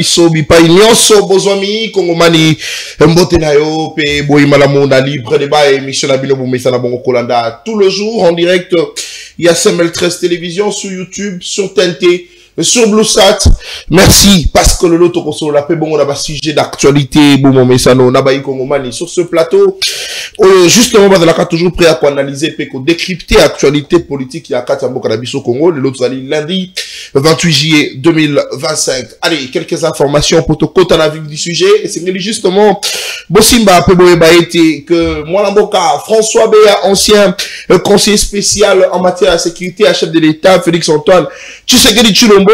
biso bipai nyonso bozwami kongomani mbote na yo pe boyima la monde libre débat émission na bino bomesa na bongo kolanda tout le jour en direct. Il y a CML13 télévision sur YouTube, sur TNT, sur BlueSat. Merci parce que le loto console la paix bon on a un sujet d'actualité bon mesano na bayi kongomani sur ce plateau. Justement on va toujours prêt à analyser pe ko décrypter actualité politique ya kati mboka na biso Congo le loto ali lundi 28 juillet 2025. Allez, quelques informations pour te côté à la vue du sujet. Et c'est justement, Bossimba Peboeba était que Mwanamboka, François Béa, ancien conseiller spécial en matière de sécurité à chef de l'État, Félix Antoine, Tshisekedi Tshilombo,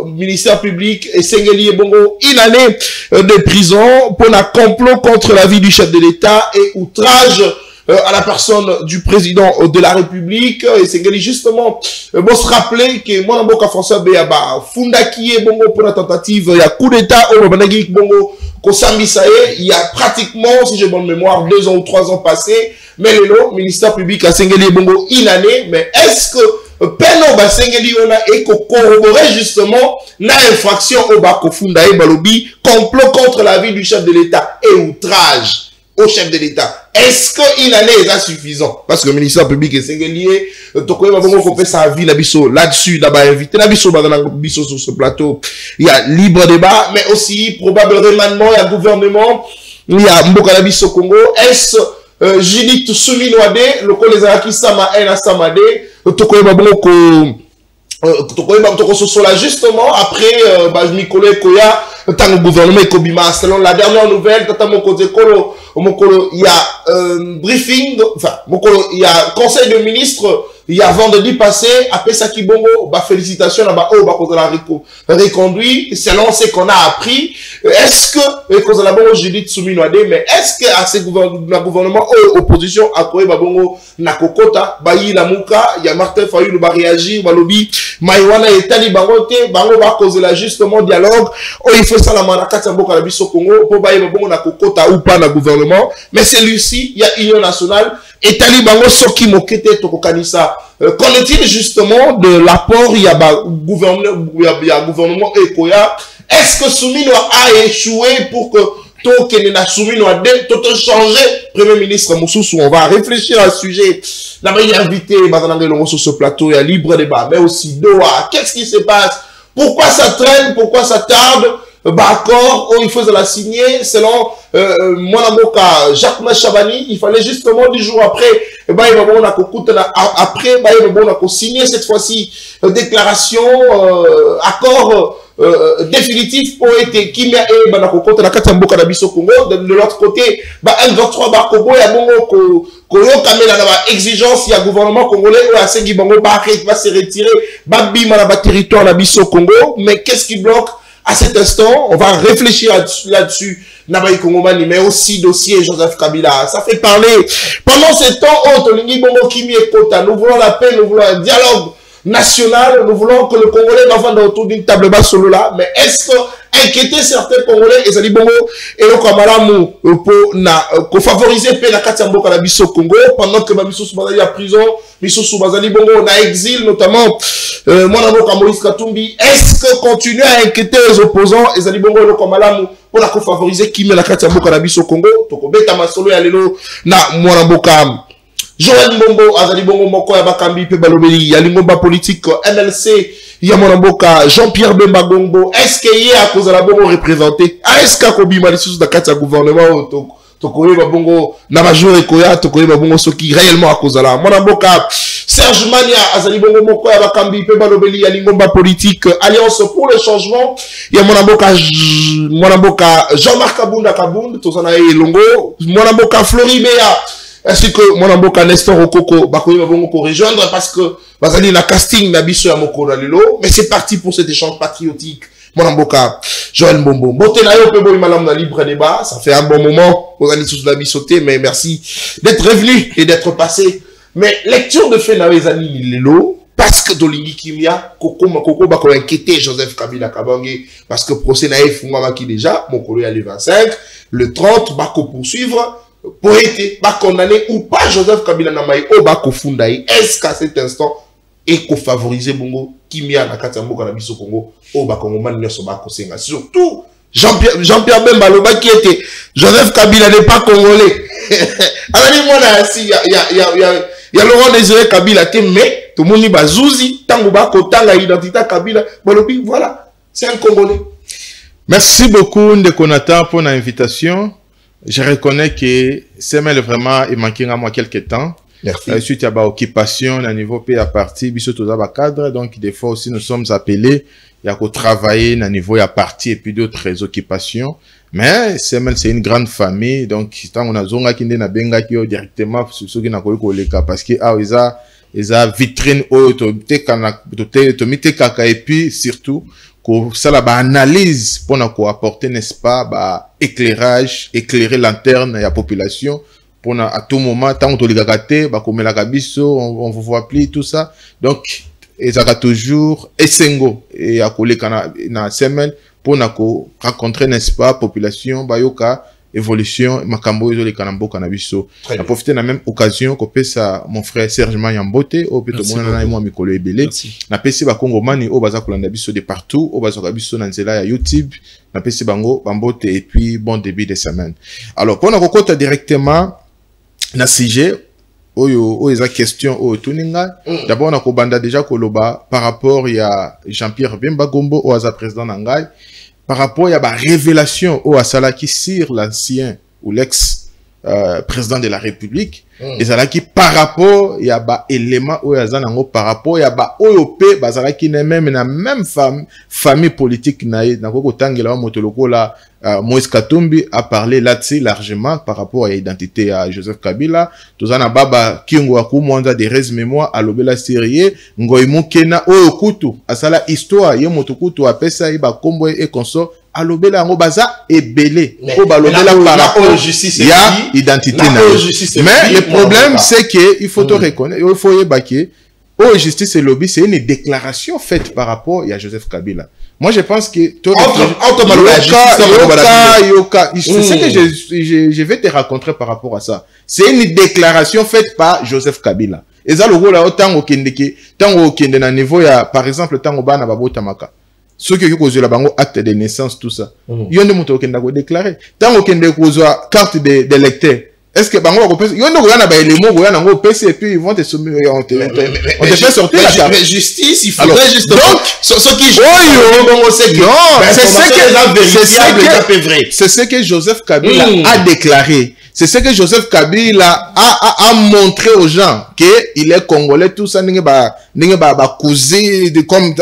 ministère public, et Sengeli Bongo, une année de prison pour un complot contre la vie du chef de l'État et outrage à la personne du président de la République. Et c'est justement, bon se rappeler que moi, Mboka François Béaba, Fundaki Bongo pour la tentative, il y a coup d'État au Babanagi Bongo, Kosambisaye, il y a pratiquement, si j'ai bonne mémoire, 2 ans ou 3 ans passés, mais le ministère public a Sengeli Bongo une année, mais est-ce que Peno Basengeli on a et corroborer justement l'infraction au Bako Fundaye Balobi, complot contre la vie du chef de l'État et outrage au chef de l'État. Est-ce qu'une année est suffisant? Parce que le ministère public est singulier. Tokoye va vraiment couper sa vie là-dessus, là-bas invité Nabiso sur ce plateau. Il y a libre débat, mais aussi probable remaniement, il y a gouvernement, il y a Mboka Nabiso Congo. Est-ce Judith Souminoade, le col les Araki Sama Ena Samade, Tokoye va vraiment justement après Mikole Koya tant le gouvernement Kobima selon la dernière nouvelle tata Mokolo il y a briefing enfin il y a conseil de ministres il y a vendredi passé après ça qui bongo félicitations là-bas reconduit selon ce qu'on a appris. Est-ce que cause la bongo Judith Souminoade mais est-ce que à ce gouvernement opposition à quoi bongo na kokota bayi la muka il y a Martin Fayulu ba réagir ba lobby Maïwana et Tali Bangote bango ba cause la justement dialogue il faut ça la manakati mboka la biso Congo pour bayi bongo na kokota ou pas na gouvernement mais celui-ci il y a Union nationale et Tali Bango soki mokete to kokanisa. Qu'en est-il justement de l'apport il y a gouvernement Ekoya? Est-ce que Soumino a échoué pour que Tokene Soumino a changé Premier ministre Moussoussou? On va réfléchir à ce sujet. La meilleure invité sur ce plateau, il y a libre débat, mais aussi Doha. Qu'est-ce qui se passe? Pourquoi ça traîne? Pourquoi ça tarde? D'accord, il faut la signer selon Mwanamboka Jacques Machabani. Il fallait justement 10 jours après, après, on a signé cette fois-ci déclaration, accord définitif pour être qui met la Katamboka d'Abisso Congo. De l'autre côté, M23 Bakobo, il y a bongo exigence, il y a gouvernement congolais où la Sengi Bango va se retirer, Babi Malaba territoire d'Abisso Congo. Mais qu'est-ce qui bloque? À cet instant, on va réfléchir là-dessus, Nabaï Kongomani, mais aussi dossier Joseph Kabila. Ça fait parler. Pendant ce temps, nous voulons la paix, nous voulons un dialogue national, nous voulons que le Congolais va vendre autour d'une table basse solo là. Mais est-ce que inquiéter certains Congolais et Zali Bongo et le Kamalamu pour favoriser la Katamboka la Bisso Congo pendant que Mamisso Soubazali à prison, Misso Soubazali Bongo on a exil notamment Mwanamboka Moïse Katumbi. Est-ce que continuer à inquiéter les opposants et Zali Bongo et le Kamalamu pour favoriser qui met la Katamboka la Bisso Congo? Toko Beta Masolo et Alelo na Mwanamboka. Joël Mbombo, Azali Bongo Moko Yabakambi, Pebalobeli, Yalingomba politique, MLC, Yamonamboka, Jean-Pierre Bemba Gombo. Est-ce qu'il y a à cause de la Bongo représenté? Est-ce qu'il y a Kobi Malissus de Katia gouvernement, Tokoye Babongo, Namajou Ekoya, Tokoye Babongo Soki, réellement à cause de la Monamboka, Serge Mania, Azali Bongo Moko Yabakambi, Pebalobeli, Yalingomba politique, Alliance pour le changement, Yamonamboka, Jean-Marc Kabunda Kabound, Tozana Longo, Monamboka Floribea, ainsi que Mwanamboka Nestor Okoko Bakoye Babongo pour rejoindre parce que Bazali la casting Nabiso ya Moko Lalo, mais c'est parti pour cet échange patriotique. Mwanamboka Joël Mbombo. Botenayo Pebo Imalam na libre débat, ça fait un bon moment. Vous allez tous la bisoter, mais merci d'être revenu et d'être passé. Mais lecture de fait Navezani Lelo, parce que Dolingi Kimia, Koko Bako inquiété Joseph Kabila Kabange, parce que procès naïf Fungwamaki déjà, Moko le 25, le 30, Bako poursuivre. Pour être condamné ou pas Joseph Kabila Namaï au Bako Fundaï, est-ce qu'à cet instant, et qu'on favorise Bongo kimia na kati ya mboka na biso Congo o ba Congomani nyonso ba kosenga surtout Jean-Pierre Bemba loba qui était Joseph Kabila n'est pas congolais. Alors moi là si il y a Laurent Désiré Kabila mais tout le monde ba zouzi tango ba kotanga identité Kabila balobi voilà, c'est un Congolais. Merci beaucoup Ndekonata pour l'invitation. Je reconnais que Semel vraiment il manquait à moi quelques temps. Merci. Suite à ba occupation à niveau pays à parti biso to za ba cadre donc des fois aussi nous sommes appelés il y a qu'au travailler à niveau à parti et puis d'autres occupations mais Semel c'est une grande famille donc tant on a zonga kinde na benga ki directement sur ce qui na ko leka parce que ah ils a vitrine autorité kana to mite kaka et puis surtout que ça la ba analyse pour na ko apporter n'est-ce pas ba éclairage éclairer lanterne à la population pour à tout moment tant que les gâtés bah comme la gabisso on vous voit plus tout ça donc ils ont toujours essengo et à coller na semaine pour na ko rencontrer n'est-ce pas population bayoka évolution makambo les kanambo kanabiso à profiter de la même occasion que ça mon frère Serge Mayambote au peto mona na moi mikolo ebele na pesi ba kongomani o baza kolanda biso de partout o baza biso na nzela ya YouTube na pesi bango bambote et puis bon début de semaine alors pour na kokota directement na sujet oyo eza question oyo tuninga d'abord na kobanda déjà koloba par rapport ya Jean-Pierre Bemba Gombo o aza président nangai par rapport ya ba révélation o asalaki sur l'ancien ou l'ex président de la République ezalaki par rapport ya ba élément oyo aza nango par rapport ya ba oyo pe bazalaki na même famille politique nae na ko tangela wa motoloko la Moïse Katumbi a parlé là-dessus largement par rapport à l'identité à Joseph Kabila. Tozana baba kingo akumwanza des res mémoire à l'obela série ngoimu kena oyo kutu asala histoire ye motokutu apesa iba kombo et consort à l'obela ngo baza ebele ko balobela par rapport ya identité na. Mais le problème c'est que il faut te reconnaître, il faut yebaké au justice et lobby c'est une déclaration faite par rapport à Joseph Kabila. Moi, je pense que c'est ce que je vais te raconter par rapport à ça. C'est une déclaration faite par Joseph Kabila. Et ça, le rôle là, tant au kende na niveau ya, par exemple, tant au bana babo tamaka. Ceux qui ont la bango acte de naissance, tout ça. Yon de moto kende ko déclarer. Tant au kende ko carte de lecteur. Est-ce que bango ko pese yon no yana ba élément ko yana ngo pese et puis ils vont te soumettre on te fait sortir la carte. Mais justice, il faudrait justement donc ce qui c'est ce que Joseph Kabila a déclaré. C'est ce que Joseph Kabila a montré aux gens que il est congolais tout ça n'inge ba cousin de comme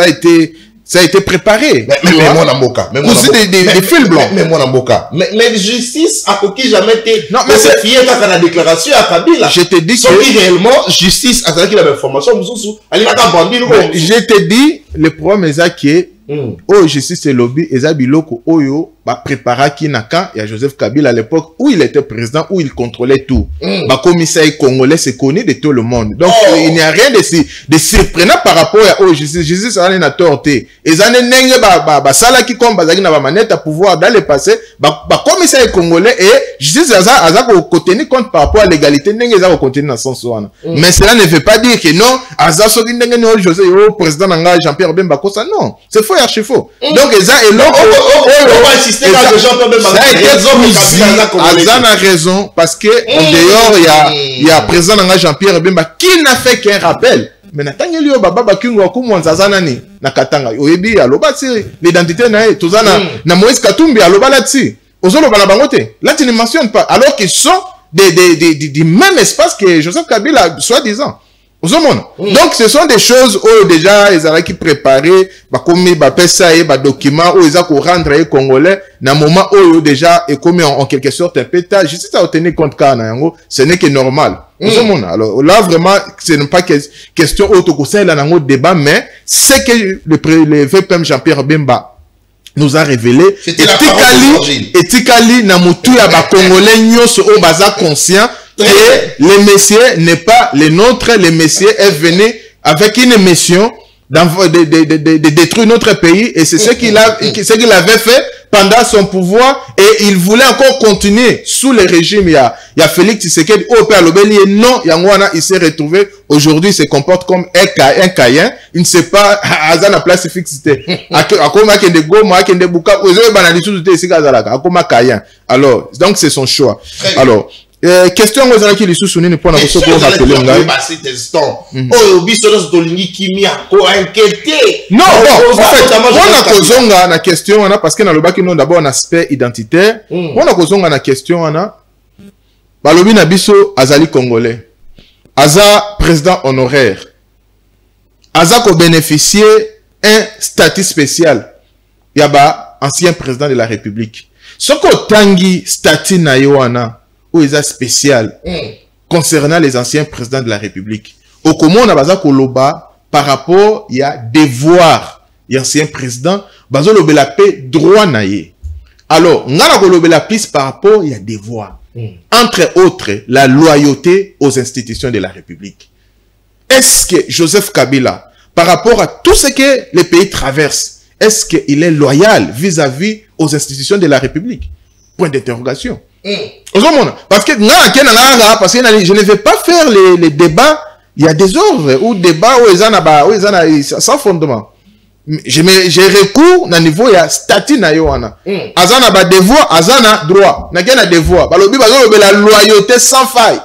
ça a été préparé. Mais mon amboka. Mais mon des fils blancs. Mais mon amboka. Mais justice a qui jamais été. Non, mais c'est fier à la déclaration à Kabila. Je te dis que réellement justice a qu'il avait information. Je te dis le problème est que oh justice et lobby eza biloko oyo ba prépara ki naka ya Joseph Kabila à l'époque où il était président où il contrôlait tout. Ba commissaire congolais c'est connu de tout le monde. Donc il n'y a rien de surprenant par rapport à oh justice ça na torté. Eza nenge ba sala ki comme bazaki na ba manette à pouvoir dans le passé ba commissaire congolais et justice aza ko tenir compte par rapport à l'égalité nenge eza ko continuer dans sens wana. Mais cela ne veut pas dire que non aza soki ndenge no Joseph o président nanga Jean-Pierre Bemba Kosa non. C'est faux archi faux. Donc eza et l'autre a raison parce que en dehors il y a président Jean-Pierre Bemba qui n'a fait qu'un rappel mais natanga liyo baba kingo akumwanza zanani na katanga oyebi aloba ti l'identité na tozana na Moïse Katumbi aloba là-dessus ozolo bana bangote là tu ne mentionnes pas alors qu'ils sont des même espace que Joseph Kabila soi-disant. Donc ce sont des choses où déjà ils avaient qui préparer comme pesa et documents où ils ont rendre les Congolais dans moment où déjà et comme en quelque sorte un pétage juste à tenir compte ce n'est que normal. Alors là vraiment ce n'est pas question autoconcert là dans débat mais c'est que le VPM Jean-Pierre Bemba nous a révélé etikali na mutu ya ba Congolais nyoso o baza conscient et le monsieur n'est pas le nôtre, le monsieur est venu avec une mission de détruire notre pays et c'est ce qu'il avait fait pendant son pouvoir et il voulait encore continuer sous le régime. Il y a Félix Tshisekedi, au père Lobeli, et non, Yangwana, il s'est retrouvé, aujourd'hui, il se comporte comme un Caïen. Il ne sait pas, Azana place fixité. Akoma Kende Goma, Kende Buka, Ozoe Banalisu, Tete Sikazalaka, Akoma Caïen. Alors, donc c'est son choix. Alors, question aux gens qui les sous-soulignent pour nous rappeler. Oh, biso tolingi kimia ko inquiété. Non, en fait, on a kozonga na question on a parce que dans le bac non d'abord un aspect identitaire. On a kozonga na question on a balobi na biso azali congolais. Aza président honoraire. Aza ko bénéficier un statut spécial. Yaba ancien président de la République. Soko tangi statut na yoana ou est spécial concernant les anciens présidents de la République. Au comment on a baza koloba par rapport il y a devoir il y a ancien président bazo lobela paix droit naie. Alors ngala kolobela piste par rapport il y a devoir entre autres la loyauté aux institutions de la République. Est-ce que Joseph Kabila par rapport à tout ce que les pays traversent, est-ce qu'il est loyal vis-à-vis aux institutions de la République? Point d'interrogation. Parce que je ne vais pas faire les débats, il y a des ordres ou débats où ils sans fondement. J'ai recours au niveau il y a statut na yoana. Azana ba devoir, azana droit. Na gena devoir. Balobi bazo la loyauté sans faille.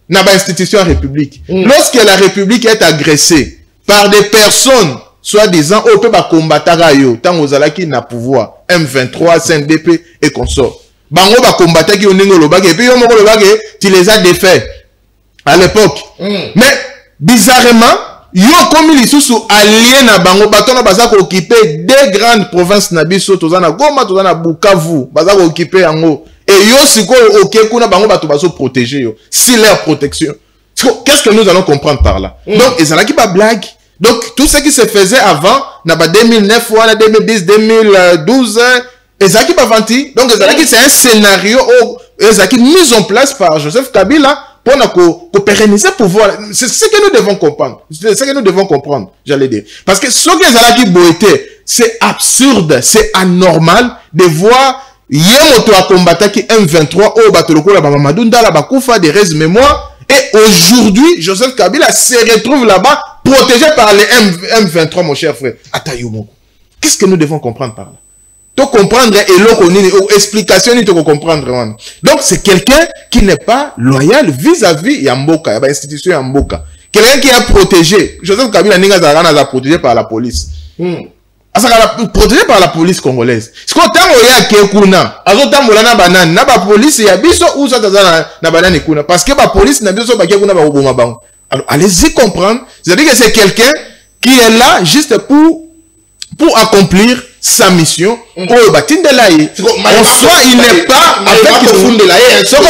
Na ba institution république. Lorsque la République est agressée par des personnes soi-disant au peu ba combattre yo tant aux alaki na pouvoir M23, CNDP et consorts. Bango ba combattre qui oningo lobake et puis yo moko lobake tu les as défaits à l'époque. Mais bizarrement yo comme ils sont alliés na bango batona baza ko occuper deux grandes provinces na biso tozana Goma tozana Bukavu baza ko occuper yango et yo siko OK kuna bango bato baso protéger yo si leur protection. Qu'est-ce que nous allons comprendre par là? Donc ezala ki ba blague. Donc tout ce qui se faisait avant na ba 2009 ou na 2010 2012 ezaki ba vanti. Donc ezaki c'est un scénario ezaki mis en place par Joseph Kabila pour nous pérenniser le pouvoir. C'est ce que nous devons comprendre. C'est ce que nous devons comprendre, j'allais dire. Parce que ce que Zalaki Boété, c'est absurde, c'est anormal de voir Yemoto a combattu qui M23 au Batoloko la Mamadunda la Bakoufa des res mémoire. Et aujourd'hui, Joseph Kabila se retrouve là-bas, protégé par les M23, mon cher frère. Atayumo. Qu'est-ce que nous devons comprendre par là? Tu comprendre et l'explication tu comprendre. Donc c'est quelqu'un qui n'est pas loyal vis-à-vis Yamboka, il y a institution Yamboka. Quelqu'un qui a protégé. Joseph Kabila a protégé par la police. Protégé par la police congolaise. Ce qu'on t'a envoyé à Kekuna, na banane, na ba police ya biso ou ça na banane kuna parce que la police na biso ba Kekuna ba oboma bango. Alors allez-y comprendre, c'est-à-dire que c'est quelqu'un qui est là juste pour accomplir sa mission. En soi, il n'est pas avec ce qu'on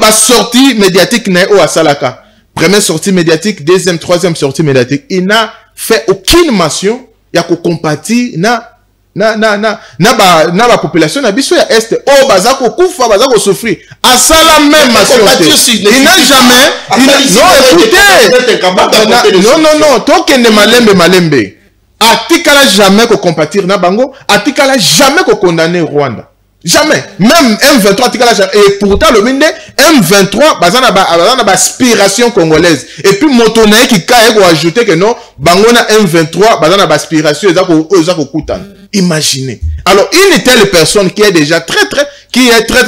a sortie médiatique au Asalaka. Première sortie médiatique, deuxième, troisième sortie médiatique. Il n'a fait aucune mention. Il y a compatir la population na biso ya est oh bazako kufa bazako souffrir à ça la même mention. Il n'a jamais non tokende malembe Atikala jamais ko compatir na bango, Atikala jamais ko condamner Rwanda. Jamais. Même M23 Atikala jamais. Et pourtant le minde M23 bazana ba aspiration congolaise. Et puis Motonae qui kae ko ajouter que non, bango na M23 bazana ba aspiration ezako kutan. Imaginez. Alors une telle personne qui est déjà très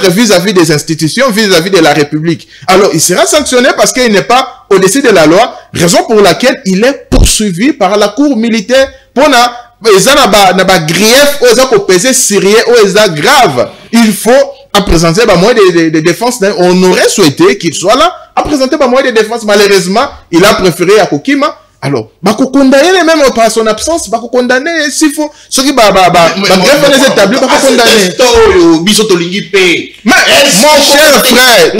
vis-à-vis des institutions, vis-à-vis de la République. Alors il sera sanctionné parce qu'il n'est pas au-dessus de la loi, raison pour laquelle il est poursuivi par la cour militaire pour na grief ou peser sérieux ou grave. Il faut à présenter un moyen de défense. On aurait souhaité qu'il soit là à présenter un moyen de défense. Malheureusement, il a préféré à Kokima. Alors, bako condamner même par son absence, bako condamner s'il faut. Ce qui greffe les établis, bako condamner. Mais mon cher frère,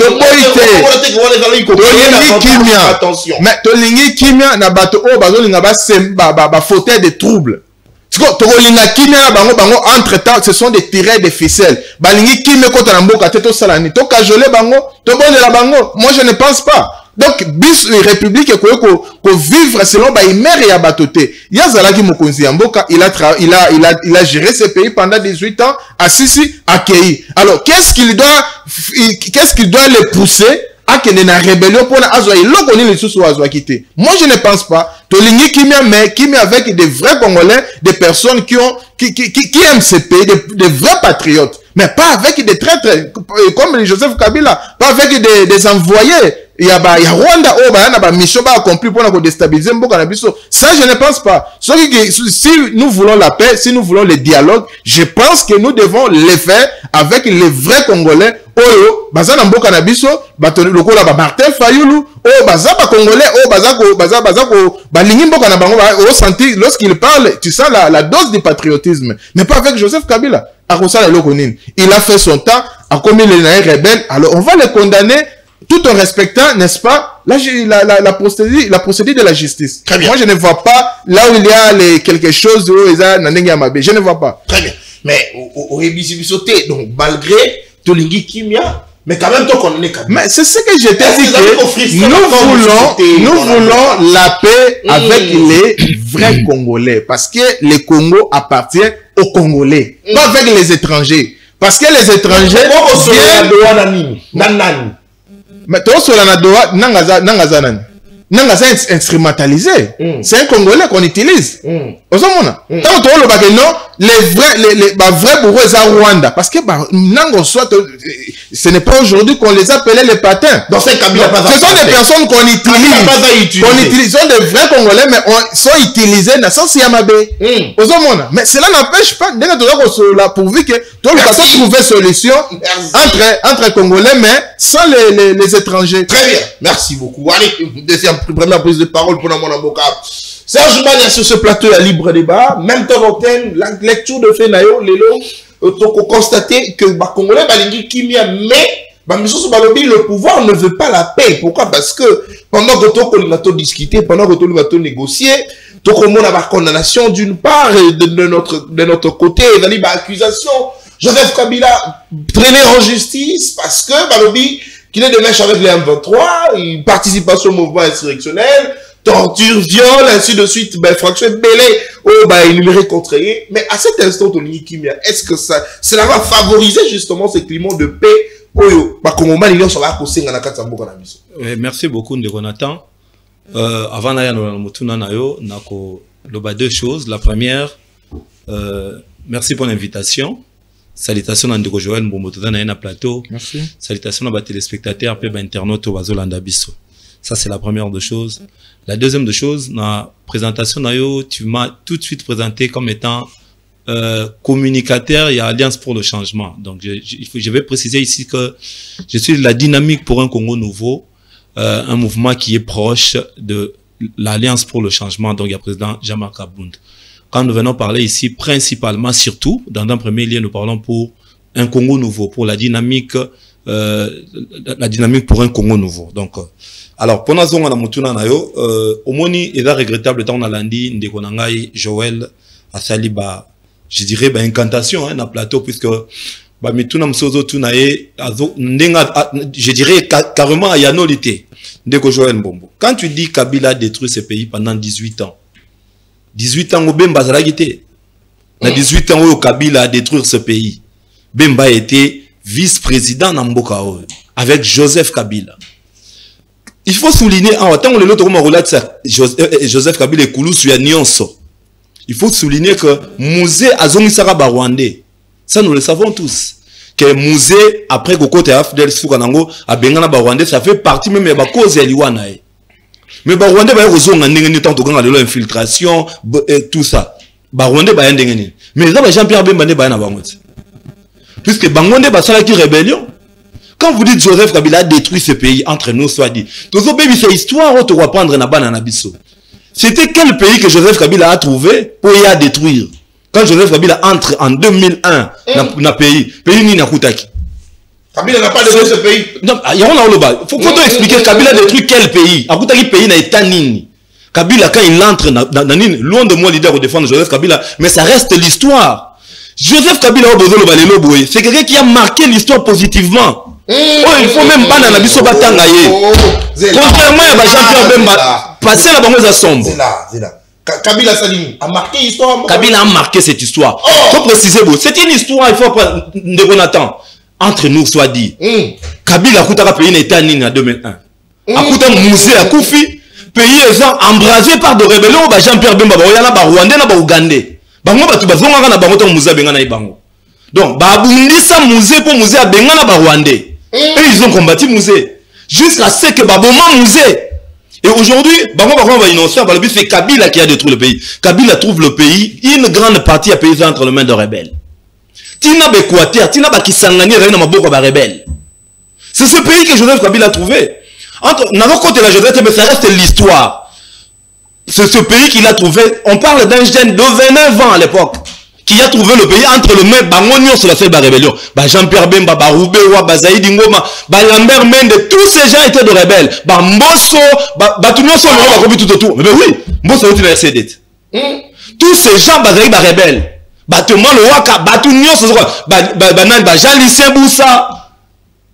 Tolingi Kimia na bato o bazolinga ba fauteuil de trouble. Tolinga Kimia bango entre temps ce sont des tirets de ficelles. Balingi Kimia kota na mboka teto salani to kajole bango to bonela bango. Moi je ne pense pas. Donc, bis république ko vivre selon ba imère et abatoté. Yazalaki Mokonzi Mboka, il a géré ce pays pendant 18 ans, à Sisi, à Kei. Alors, qu'est-ce qu'il doit le pousser à qu'il y ait une rébellion pour Azwa? Il l'a connu les sous Azwa quitter. Moi, je ne pense pas. Tolingi Kimia, mais Kimia avec des vrais Congolais, des personnes qui aiment ce pays, des vrais patriotes. Mais pas avec des traîtres comme Joseph Kabila, pas avec des envoyés. Il y a Rwanda, il y a mission accomplie pour déstabiliser Mboka na biso. Ça, je ne pense pas. Si nous voulons la paix, si nous voulons le dialogue, je pense que nous devons le faire avec les vrais Congolais. Oyo, baza na Mboka na biso, lokola ba Martin Fayulu, baza ba Congolais, baza balingi Mboka na bango, sentir lorsqu'il parle, tu sens la dose de patriotisme. Mais pas avec Joseph Kabila. Il a fait son temps, a commis les rebelles, alors on va le condamner tout en respectant, n'est-ce pas, la procédure de la justice. Moi, je ne vois pas là où il y a quelque chose où il y a je ne vois pas. Très bien. Mais au Ebisibisoté, donc malgré Tolingi Kimia, mais quand même, on est. Mais c'est ce que je t'ai dit que nous voulons la paix avec les vrais Congolais. Parce que le Congo appartient aux Congolais, pas avec les étrangers. Parce que les étrangers. Mais toi, sur la Doha, Nangaza instrumentalisé. C'est un Congolais qu'on utilise. Tant que non, les vrais bourreaux sont Rwanda. Parce que ce n'est pas aujourd'hui qu'on les appelait les patins. Dans ces cabinets, ce sont des personnes qu'on utilise. Ce sont des vrais Congolais, mais sont utilisés dans le sens Yamabe. Mais cela n'empêche pas, pourvu que tout le monde trouver solution entre Congolais, mais sans les étrangers. Très bien. Merci beaucoup. Allez, deuxième première prise de parole pour mon avocat. Serge Bania sur ce plateau à libre débat. Même temps, la lecture de Fenayo, Lelo, constater que les Congolais, le pouvoir ne veut pas la paix. Pourquoi? Parce que pendant que tout a discuté, pendant que tout a négocié, tout le monde a la condamnation d'une part et de notre côté, il y a accusation. Joseph Kabila traîné en justice parce que qu'il est de mèche avec les M23, il participe à ce mouvement insurrectionnel, torture, viol, ainsi de suite, fraction belé, énuméré, contrarié. Mais à cet instant, Tony Kimia, est-ce que cela va favoriser justement ce climat de paix? Merci beaucoup, Ndeko. Avant deux choses. La première, merci pour l'invitation. Salutations à Ndeko Joël Mbombotoda na plateau. Merci. Salutations à téléspectateurs et internautes au Bazolanda Bisso. Ça, c'est la première de choses. La deuxième de choses, dans la présentation, tu m'as tout de suite présenté comme étant communicateur et Alliance pour le changement. Donc, je vais préciser ici que je suis la dynamique pour un Congo nouveau, un mouvement qui est proche de l'Alliance pour le changement, donc il y a le président Jean-Marc Abound. Quand nous venons parler ici, principalement, surtout, dans un premier lieu, nous parlons pour un Congo nouveau, pour la dynamique pour un Congo nouveau. Donc, alors, pour nous, au moni, il est regrettable, tant on a lundi, Ndekonangai, Joël, à Saliba, je dirais, incantation, dans le plateau, puisque, je dirais carrément à Yanolité, Ndeko Joël Mbombo. Quand tu dis Kabila a détruit ce pays pendant 18 ans, 18 ans, Bemba Zaragité. Dans 18 ans, Kabila a détruit ce pays. Bemba était vice-président Namboka avec Joseph Kabila. Il faut souligner, en tant que l'autre relate Joseph Kabila et Koulou sur Nyonso. Il faut souligner que Mouzé a zongisara Rwandais. Ça, nous le savons tous. Que Mouzé, après Koko Teaf, Del Soukanango, a Bengana Rwandais, ça fait partie même de la cause de l'Iwanae. Mais Rwandais, il y a une infiltration, tout ça. Rwandais, il y a mais Jean-Pierre Bemba, il y a puisque Rwandais, il y a une rébellion. Quand vous dites Joseph Kabila a détruit ce pays, entre nous, soit dit, c'est histoire, on doit prendre na banana biso. C'était quel pays que Joseph Kabila a trouvé pour y détruire? Quand Joseph Kabila entre en 2001 dans le pays ni na Koutaki. Kabila n'a pas détruit ce pays. Non, il y a un faut expliquer Kabila a détruit quel pays? A Koutaki pays n'a été nini. Kabila quand il entre dans nini, loin de moi leader au défendre Joseph Kabila, mais ça reste l'histoire. Joseph Kabila c'est quelqu'un qui a marqué l'histoire positivement. Oh, il faut même bana na biso batanga ye. Contrairement à Jean-Pierre Bemba, passer la banque à sombre. C'est là. Kabila Salim a marqué l'histoire. Kabila a marqué cette histoire. Il faut préciser, c'est une histoire, il faut prendre de bon temps. Entre nous, soit dit. Kabila a coûté un pays n'était en 2001. A coûté un musée à Koufi. Pays embrasé par de rébellions. Jean-Pierre Bemba, il y a un Rwandais, il y a un Ougandais. Bango batu bazonga na bango to musée benga na ibango. Donc babundisa musée pour musée benga na Rwandais. Et ils ont combattu musée jusqu'à ce que baboma musée. Et aujourd'hui, bango va innocent, c'est Kabila qui a détruit le pays. Kabila trouve le pays, une grande partie a payé entre les mains de rebelles. Tina Bekwater, Tina Bakisangani revient dans ma boca rebelle. C'est ce pays que Joseph Kabila a trouvé. Entre Navo côté la Joseph, mais ça reste l'histoire. C'est ce pays qu'il a trouvé. On parle d'un jeune de 29 ans à l'époque qui a trouvé le pays entre le mains Bangonio sur la seule rébellion. Jean-Pierre Bemba, Roubewa, Zaïdi Ngoma, Lambert Mende, tous ces gens étaient de rebelles. Mbosso, Batunio sont tout autour. Mais oui, Mbosso est une RCD. Tous ces gens Zaïdi rebelles. Battement le Waka, Batunio, Jean Lucien Boussa,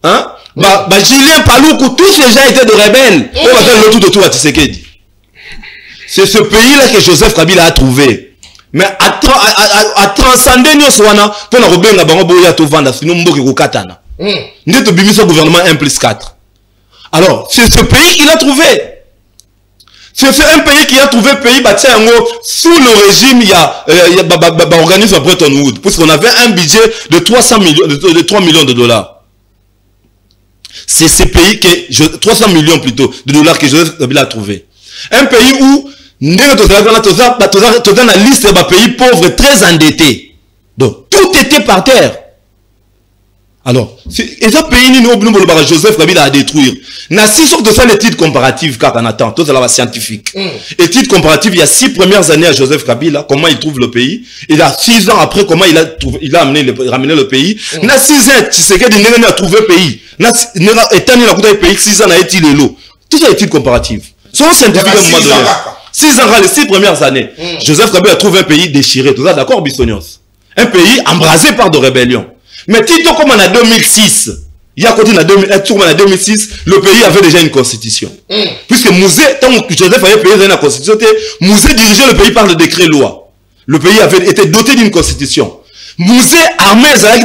hein? Julien Paloukou, tous ces gens étaient de rebelles. On va faire le tout autour à Tshisekedi. C'est ce pays-là que Joseph Kabila a trouvé. Mais à transcender Nyoswana, pour la Robin, Bango to vendre, sinon Mboki Katana. Nous sommes au gouvernement 1+4. Alors, c'est ce pays qu'il a trouvé. C'est un pays qui a trouvé pays sous le régime, il y a organisme Bretton Woods, puisqu'on avait un budget de 3 millions de dollars. C'est ce pays que 300 millions plutôt de dollars que Joseph Kabila a trouvé. Un pays où nous avons la liste des pays pauvres très endettés. Donc tout était par terre. Alors, et ce pays, Joseph Kabila a détruire. Na si sur de ça l'étude comparative car on attend, tout ça là scientifique. Étude comparative, il y a 6 premières années à Joseph Kabila, comment il trouve le pays. Il a 6 ans après, comment il a ramené le pays. Na 6 ans, tu sais qu'il a trouvé le pays. Na étant le pays, 6 ans a été le lot. Tout ça étude comparative. Sont scientifiques à un moment donné. 6 ans, les 6 premières années. Joseph Kabila a trouvé un pays déchiré. Tout ça, d'accord, Bissonios? Un pays embrasé par de rébellions. Mais Tito, comme en 2006, il y a côté en 2006, le pays avait déjà une constitution. Puisque Mouzé, tant que Joseph avait payé une constitution, Mouzé dirigeait le pays par le décret loi. Le pays avait été doté d'une constitution. Mouzé, armée, en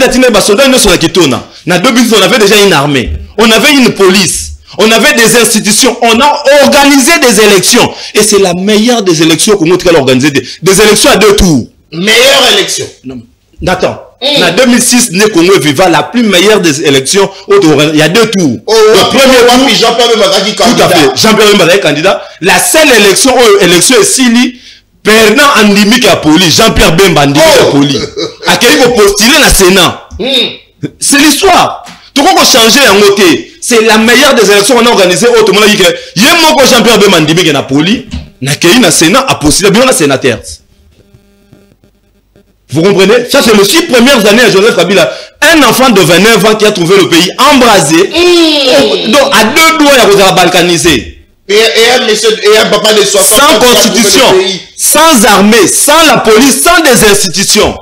2006, on avait déjà une armée. On avait une police. On avait des institutions. On a organisé des élections. Et c'est la meilleure des élections qu'on a organisé. Des élections à 2 tours. Meilleure élection. Attends. En 2006, le Congo vivant la plus meilleure des élections. Il y a 2 tours. Le premier tour, Jean-Pierre Bemba est candidat. Tout à fait. Jean-Pierre Bemba est candidat. La seule élection, élection est Sili, perdant Andimik à Poli. Jean-Pierre Bemba Andimik à Poli. À quel niveau postuler dans le Sénat. C'est l'histoire. Tout le monde a changé en côté. C'est la meilleure des élections qu'on a organisées. Tout le monde a dit que il y a un Jean-Pierre Bemba Andimik à Poli. N'a qu'à dans le Sénat à postuler bien la sénateur. Vous comprenez? Ça, c'est les 6 premières années à Joseph Kabila. Un enfant de 29 ans qui a trouvé le pays embrasé. Donc, à 2 doigts, il y a balkanisé. Et un papa de 60 ans. Sans constitution, sans armée, sans la police, sans des institutions.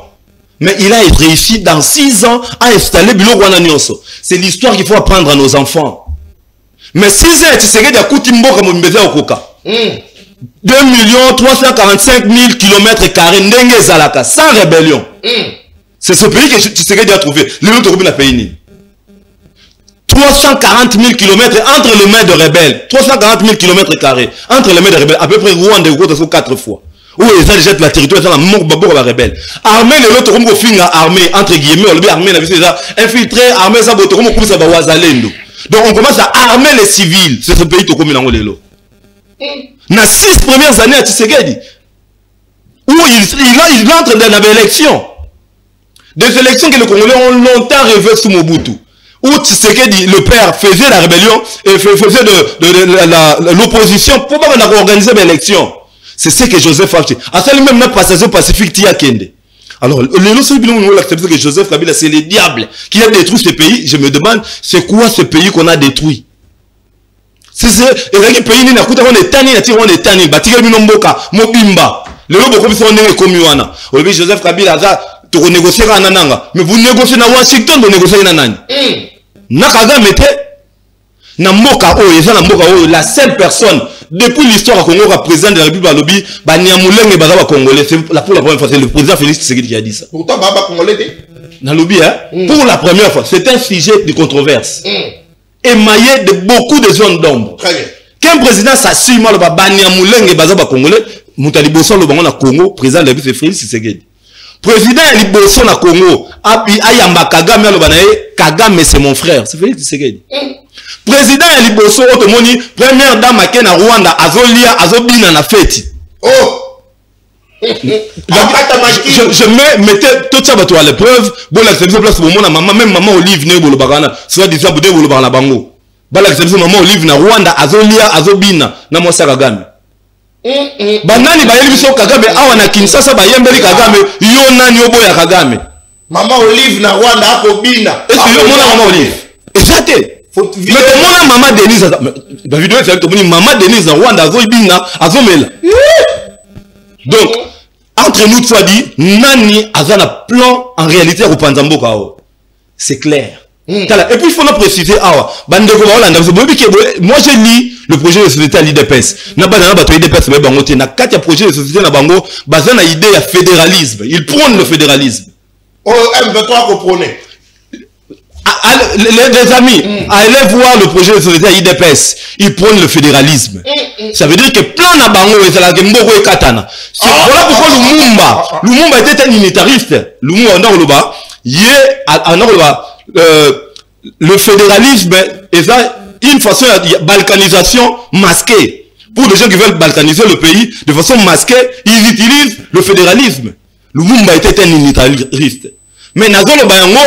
Mais il a réussi dans 6 ans à installer Bilo Guananyoso. C'est l'histoire qu'il faut apprendre à nos enfants. Mais 6 ans, tu sais qu'il y a Koutimbo comme Mbeze Okoka. 2 345 000 km² Ndenge Zalaka, sans rébellion. C'est ce pays que Tshisekedi a trouvé. Le pays 340 000 km entre les mains de rebelles. 340 000 km² entre les mains de rebelles. À peu près Rwanda et 4 fois. Où ils ont déjà la territoire, ils ont la mort de rebelles. Armée, les autres, comme on armée, entre guillemets, armée, infiltré, armée, ça, donc on commence à armer les civils. C'est ce pays qui est comme l'élo. Dans 6 premières années à Tshisekedi, où il entre dans l'élection. Des élections que les Congolais ont longtemps rêvé sous Mobutu. Où Tshisekedi, le père, faisait la rébellion et faisait de l'opposition pour pas organiser l'élection. C'est ce que Joseph a fait. À ce même passation pacifique, Tia Kende. Alors, le seul bilan où on accepte que Joseph Kabila, c'est le diable qui a détruit ce pays. Je me demande, c'est quoi ce pays qu'on a détruit? C'est le pays qui on est tanné, on est tanné, Batika Binomboka, Mobimba. Le lobo comme ça on est comme Yuana. Aujourd'hui Joseph Kabila tu renégocier à Nananga. Mais vous négociez à Washington, vous négociez à Nanani. na Kagame te na mboka oyo eza na mboka oyo la seule personne depuis l'histoire à Congo président de la République balobi ba Nyamulenge baza ba Congolais, c'est pour la première fois c'est le président Félix Tshisekedi qui a dit ça. Pourtant baba Congolais te na lobby pour la première fois, c'est un sujet de controverse. Émaillé de beaucoup de zones d'ombre. Très bien. Qu'un président s'assume le ba Nyamulenge baza ba Congolais, Moutaliboso le bango na Congo, président de la République Félix Tshisekedi. Président Liboso na Congo, ayamba Kagame le banaye, Kagame c'est mon frère, c'est Félix Tshisekedi. Président Liboso otomoni première dame à na Rwanda azolia azobina na fête. Oh. Je mettais tout ça à l'épreuve. Bon la service place pour mon maman, même maman Olive ne bolo bagana, soit disant boudé bolo bagana bango. Ba la service maman Olive na Rwanda azolia azobina na Mosa Kagame. Banani ba yeli biso Kagame awa na Kinshasa ba yembeli Kagame yo nani oboya Kagame. Maman Olive na Rwanda akobina. Est-ce que yo mona maman Olive? Exacté. Mais comment maman Denise la vidéo c'est que maman Denise na Rwanda azobina azomela. Donc entre nous soit dit nani azana plan en réalité au Panzambo kao. C'est clair. Et puis il faut nous préciser bandeko ba Hollande moi j'ai lu le projet de société à l'IDPS. Na banana bato IDPS ba bango te na kati ya projet de société na bango bazana idée ya fédéralisme. Ils prônent le fédéralisme. Oh M23 comprenez. Les amis, allez voir le projet de société à IDPS. Ils prônent le fédéralisme. Ça veut dire que plein de bango et la Gemboko et Katana. Voilà pourquoi Lumumba était un unitariste. Lumumba le fédéralisme est une façon de balkanisation masquée. Pour les gens qui veulent balkaniser le pays de façon masquée, ils utilisent le fédéralisme. Lumumba était un unitariste. Mais Nazolo Bayango,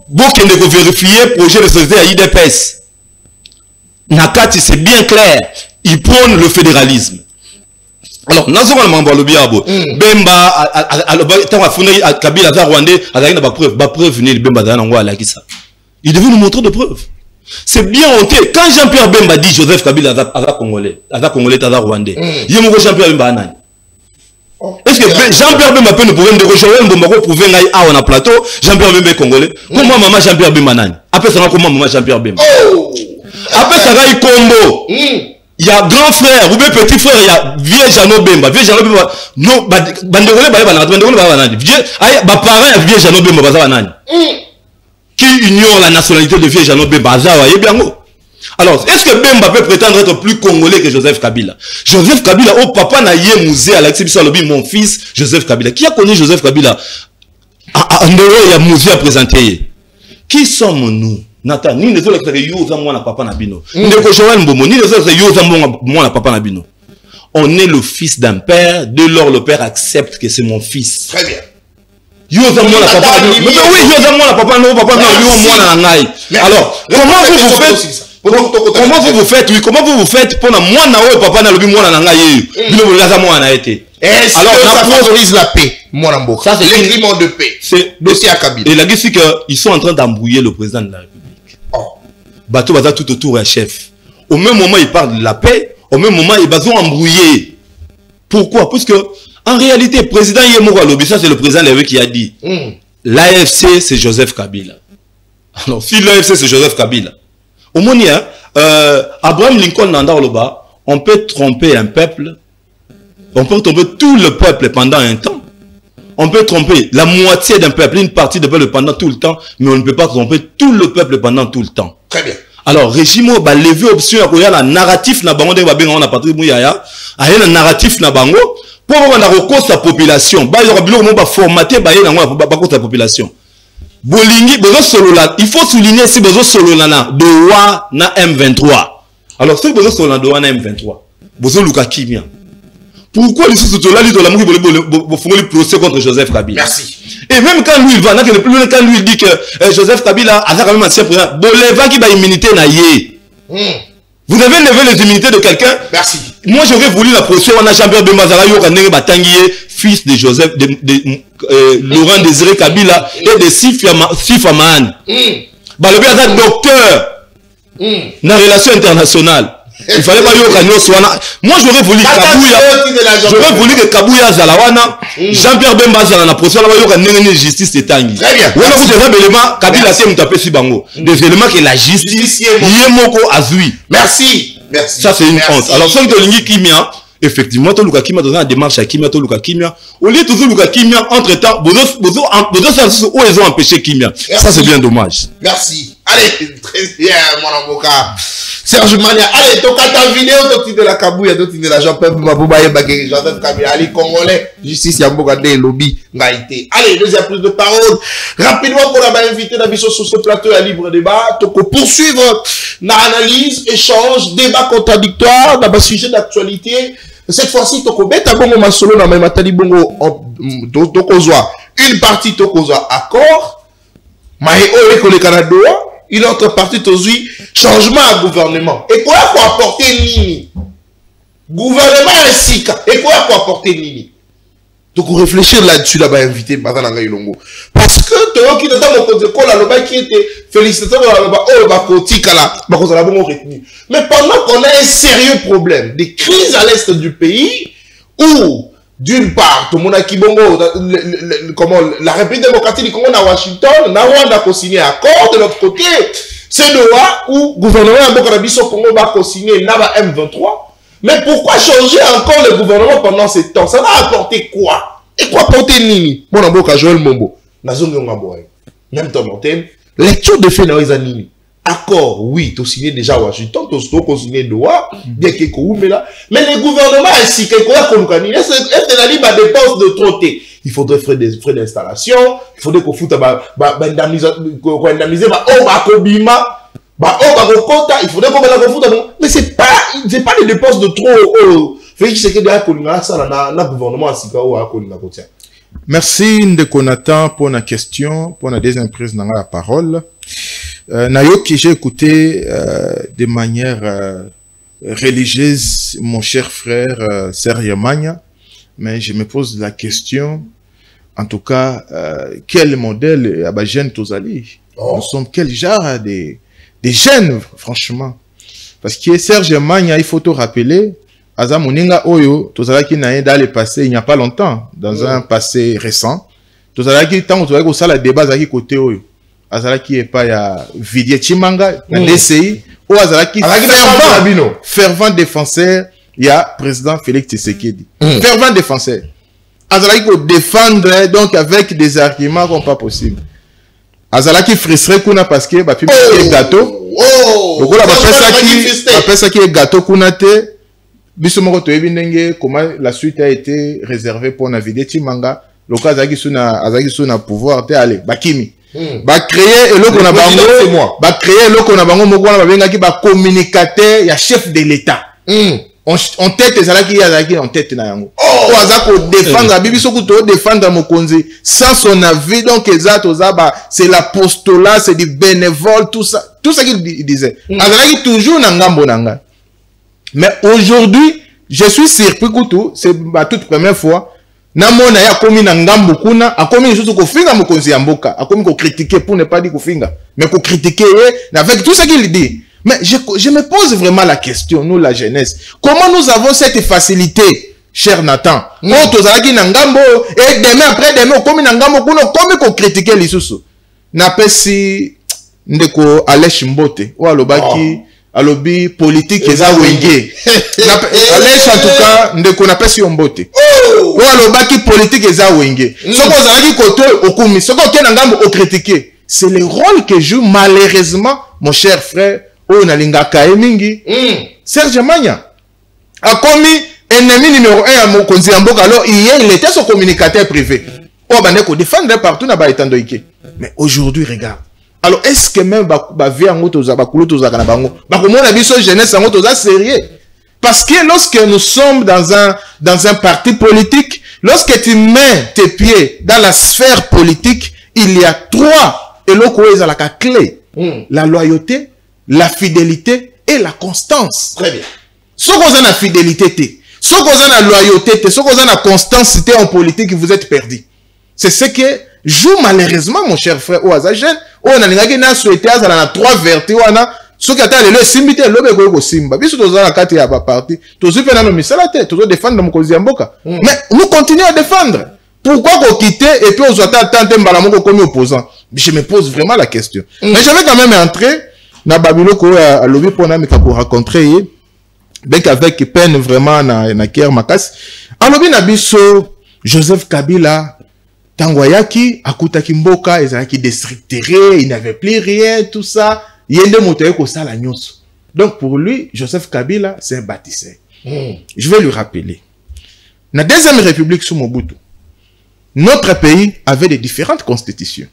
beaucoup de vérifier le projet de société à IDPS. Nakati, c'est bien clair. Ils prônent le fédéralisme. Alors, Nazolo le biabo. Bemba, Kabila, Rwandais, il devait nous montrer de preuves. C'est bien honté. Quand Jean-Pierre Bemba dit Joseph Kabila, Congolais, Rwandais, il y a mon Jean-Pierre Bemba. Est-ce que Jean-Pierre Bemba peut nous prouver de rejoindre Mbomako pour venir à un plateau, Jean-Pierre Bemba est Congolais? Comment maman Jean-Pierre Bemba nani? Après ça, comment maman Jean-Pierre Bemba? Après ça, il y a Combo. Il y a grand frère, ou bien petit frère, il y a vieux Jeannot Bemba. Vieux Jeannot Bemba. Non, bandegole parents, vieux Jeannot Bemba, qui ignore la nationalité de vieux Jeannot Bemba. Alors, est-ce que Bemba peut prétendre être plus congolais que Joseph Kabila? Joseph Kabila, oh papa n'a yé musée à l'exhibition lobby, mon fils, Joseph Kabila. Qui a connu Joseph Kabila? En dehors, il y a musée à présenter. Qui sommes-nous? Nathan, ni les autres qui sont moi, papa Nabino. Ni les autres qui sont moi, papa Nabino. On est le fils d'un père, dès lors le père accepte que c'est mon fils. Très bien. Alors, comment vous vous faites pour moi papa na lobi moi na ngai est-ce que ça favorise la paix, ça c'est l'élément de paix. C'est dossier à Kabila. Et la question c'est qu'ils sont en train d'embrouiller le président de la République. Bateau baza tout autour un chef. Au même moment ils parlent de la paix, au même moment ils vont embrouiller. Pourquoi? Parce que en réalité, le président Yemoko Alobi, ça c'est le président Lévé qui a dit l'AFC c'est Joseph Kabila. Alors si l'AFC c'est Joseph Kabila, au moins Abraham Lincoln Nanda Oloba, on peut tromper un peuple, on peut tromper tout le peuple pendant un temps, on peut tromper la moitié d'un peuple, une partie du peuple pendant tout le temps, mais on ne peut pas tromper tout le peuple pendant tout le temps. Très bien. Alors, régime va lever option à la narratif na bango de babenga on a patrie mouyaya, a un narratif na bango pour on a recours sa population. Ba yo bilo mo ba formater ba yena ngwa ba ko sa population. Bolingi bezo solo là, il faut souligner si bezo solo na de wa na M23. Alors, si bezo solo na de wa na M23, bezo luka kimia. Pourquoi les sous là de la mouki font le procès contre Joseph Kabila? Merci. Et même quand lui il va, quand lui il dit que Joseph Kabila a quand même ancien président, boleva qui va immunité na yé. Vous avez levé les immunités de quelqu'un? Merci. Moi j'aurais voulu la procès, on a Jean-Pierre Bemba Zarayo Kanenge Batangié, fils de Joseph, Laurent Désiré Kabila et de Sifa Mahan. Balobi a docteur dans les relations internationales. Il fallait pas yoka nyonso wana. Moi j'aurais voulu Kabouya. J'aurais voulu que Kabouya Zalawana, Jean-Pierre Bemba Zala na procès là yoka ndenge justice etangi. Très bien. Voilà vous avez des éléments Kabila c'est mutapé si bango. Des éléments que la justice yemoko azui. Merci. Merci. Ça c'est une honte. Alors ceux de lingi kimia effectivement to luka kimia dans la démarche à kimia to luka kimia. Au lieu toujours luka kimia entre-temps bozo où ils ont empêché kimia. Ça c'est bien dommage. Merci. Allez, très bien, mon avocat. Serge Mania, allez, ton ta vidéo, ton titre de la Kabouya, ton titre de la Jean-Pierre Maboubaye, Jean-Pierre Kabila, allez, Congolais, justice, Yamboga, lobby, Ngaïté. Allez, deuxième prise de parole. Rapidement, pour la invité d'Abisso sur ce plateau à libre débat, donc poursuivre l'analyse, échange, débat contradictoire, dans un sujet d'actualité. Cette fois-ci, toko beta bongo masolo na même tali bongo toko zwa une partie toko zwa accord, mais au le Canada. Une autre partie aujourd'hui, changement à gouvernement. Et quoi pour apporter Nini? Gouvernement ainsi. Et quoi pour apporter Nini? Donc, réfléchir là-dessus, là-bas, invité, parce que, tu vois, qui dans mon côté, qui était félicitateur, mais pendant qu'on a un sérieux problème, des crises à l'est du pays, où, d'une part, tout le monde a comment la République démocratique du Congo à Washington, Rwanda a signé un accord, de l'autre côté, c'est Doha où le gouvernement de Congo va signer Nava M23. Mais pourquoi changer encore le gouvernement pendant ce temps? Ça va apporter quoi? Et quoi apporter Nini? Mon aboka Joël Mombo, même temps l'antenne, lecture de fait dans les Nini. Accord, oui, tu as signé déjà à Washington, tu as signé Doha, bien qu'il y ait là. Mais le gouvernement ainsi, est-ce que la libre dépense de trotter? Il faudrait frais d'installation, il faudrait qu'on foute indemniser, il faudrait qu'on foute, mais c'est pas les dépenses de trop. Merci Ndekonatan pour la question, pour la deuxième prise de la parole. Nayoki, j'ai écouté de manière religieuse mon cher frère Serge Magna, mais je me pose la question, en tout cas, quel modèle Abagène Tozali? Nous sommes quel genre de jeunes, franchement? Parce que Serge Magna, il faut te rappeler, Aza Moninga Oyo, Tozalaki n'a dans le passé, il n'y a pas longtemps, dans un passé récent, Tozalaki, tant que tu as le débat, Zaki côté Oyo. Azalaki est pas ya Vidier Chimanga na DCI ou Azalaki fervent défenseur il y a président Félix Tshisekedi fervent défenseur Azalaki ko défendre donc avec des arguments comme pas possible Azalaki frustré kuna parce que ba publier gâteau donc là ba pesa qui est gâteau kuna te biso moko to ebindenge comment la suite a été réservée pour na Vidier Chimanga le cas Azalaki suna pouvoir te aller bakimi ba créer et l'autre on a bango ba créer l'autre on a bango moko na babenga ki ba communicateur ya chef de l'état on tête ezalaki yazaki en tête na yango o azako défendre bibi soku to défendre mokonzi sans son avis donc ezato zaba c'est l'apostolat c'est du bénévole tout ça qu'il disait azalaki toujours na ngambo nanga mais aujourd'hui je suis surpris que c'est la toute première fois Namona ya komi na ngambu kuna, akomi juste ko finga mokonzi ya mboka, akomi ko critiquer pour ne pas dire ko finga, mais ko critiquer avec tout ce qu'il dit. Mais je me pose vraiment la question, nous la jeunesse, comment nous avons cette facilité, cher Nathan, quand tozalaki na ngambo et demain après demain komi na ngambo kuna komi ko critiquer lisusu. Na pesi ndeko Alesh Mbote, ou alobaki alobi politique eza wenge. Alesh en tout cas ndeko na pesi Mbote. Ou alobaki politique eza wenge. Soko zalaki koto okumi, soko ke na ngambo o critiquer. C'est le rôle que joue malheureusement mon cher frère o nalingaka mingi. Serge Magna a commis ennemi numéro 1 à mokonzi ya mboka. Alors hier il était son communicateur privé. Oh bandeko défendre partout na ba etandoike. Mais aujourd'hui regarde. Alors est-ce que même ba vie en toza ba kulo toza kana bango ba komona biso jeunesse en toza sérieux? Parce que lorsque nous sommes dans un parti politique, lorsque tu mets tes pieds dans la sphère politique, il y a trois éloquents à la clé. La loyauté, la fidélité et la constance. Très bien. Ce qu'on a la fidélité, ce qu'on a la loyauté, ce qu'on a la constance en politique, vous êtes perdu. C'est ce que joue malheureusement mon cher frère Oazajen. On a souhaité à trois vertus, Ce qui a le simité, le go simba. Biso toza na kati ya ba parti. Tozo pe na no misala te, tozo défendre mon cause mboka. Mais nous continuons à défendre. Pourquoi qu'on quitte et puis on doit tenter mbalamoko comme opposant? Je me pose vraiment la question. Mais j'avais quand même entré na Babiloko à lobby pour na mika pour rencontrer bec avec peine vraiment na Kier Makas. En lobby na biso Joseph Kabila Tangwayaki akutaki mboka ezalaki déstrictéré, il n'avait plus rien tout ça. Yende motoye ko sala nyonso. Donc pour lui Joseph Kabila c'est un bâtisseur. Je vais lui rappeler. La deuxième république sous Mobutu, notre pays avait des différentes constitutions.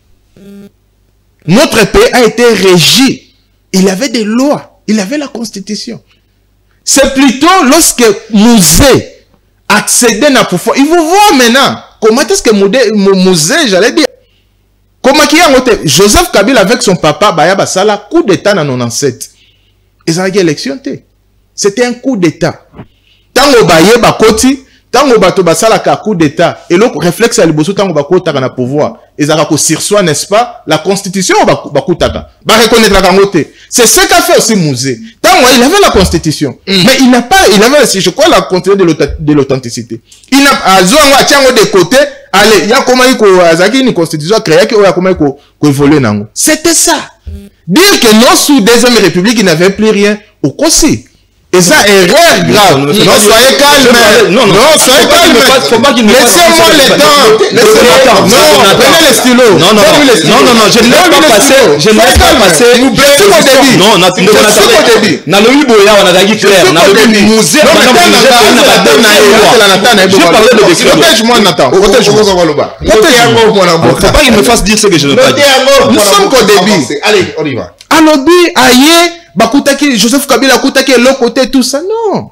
Notre pays a été régi. Il avait des lois. Il avait la constitution. C'est plutôt lorsque Mouzé accédait à pouvoir. Il vous voit maintenant. Comment est-ce que Mouzé, j'allais dire, comment qu'il y a Joseph Kabila avec son papa, Bayaba Sala, coup d'état en 97. Ils ont eu élection. C'était un coup d'état. Tango Baye Bakoti, Tango Bato Basala ka coup d'état. Et le réflexe à l'Iboso, Tango Bakota na pouvoir. Ils ont eu sursoir, n'est-ce pas? La constitution Bakotaka. Ba reconnaître la Kangote. C'est ce qu'a fait aussi Mouzé. Tango, il avait la constitution. Mais il n'a pas, il avait, je crois, la constitution de l'authenticité. Il n'a pas, de côté. Allez, il y a comment il une constitution créée qui a comment il évolue nango. C'était ça. Dire que non sous deuxième république il n'avait plus rien au Kossi. Et ça erreur grave. Non, soyez calme. Non, soyez calme. Faut pas qu'il me laissez-moi le temps. Laissez-moi le temps. Non, prenez le stylo. Non, je ne laisse pas passer. Je ne laisse pas passer. Vous blessez au début. Non, au début. Nalobi Boya, on a dit clair. Nalobi Mouzé, on a dit je parlais de décret. Protège-moi, Nathan. Protège-moi. Faut pas qu'il me fasse dire ce que je ne veux pas dire. Nous sommes qu'au début. Allez, on y va. Alobi, aïe. Bakutaki, Joseph Kabila Kutaki l'autre côté, tout ça. Non.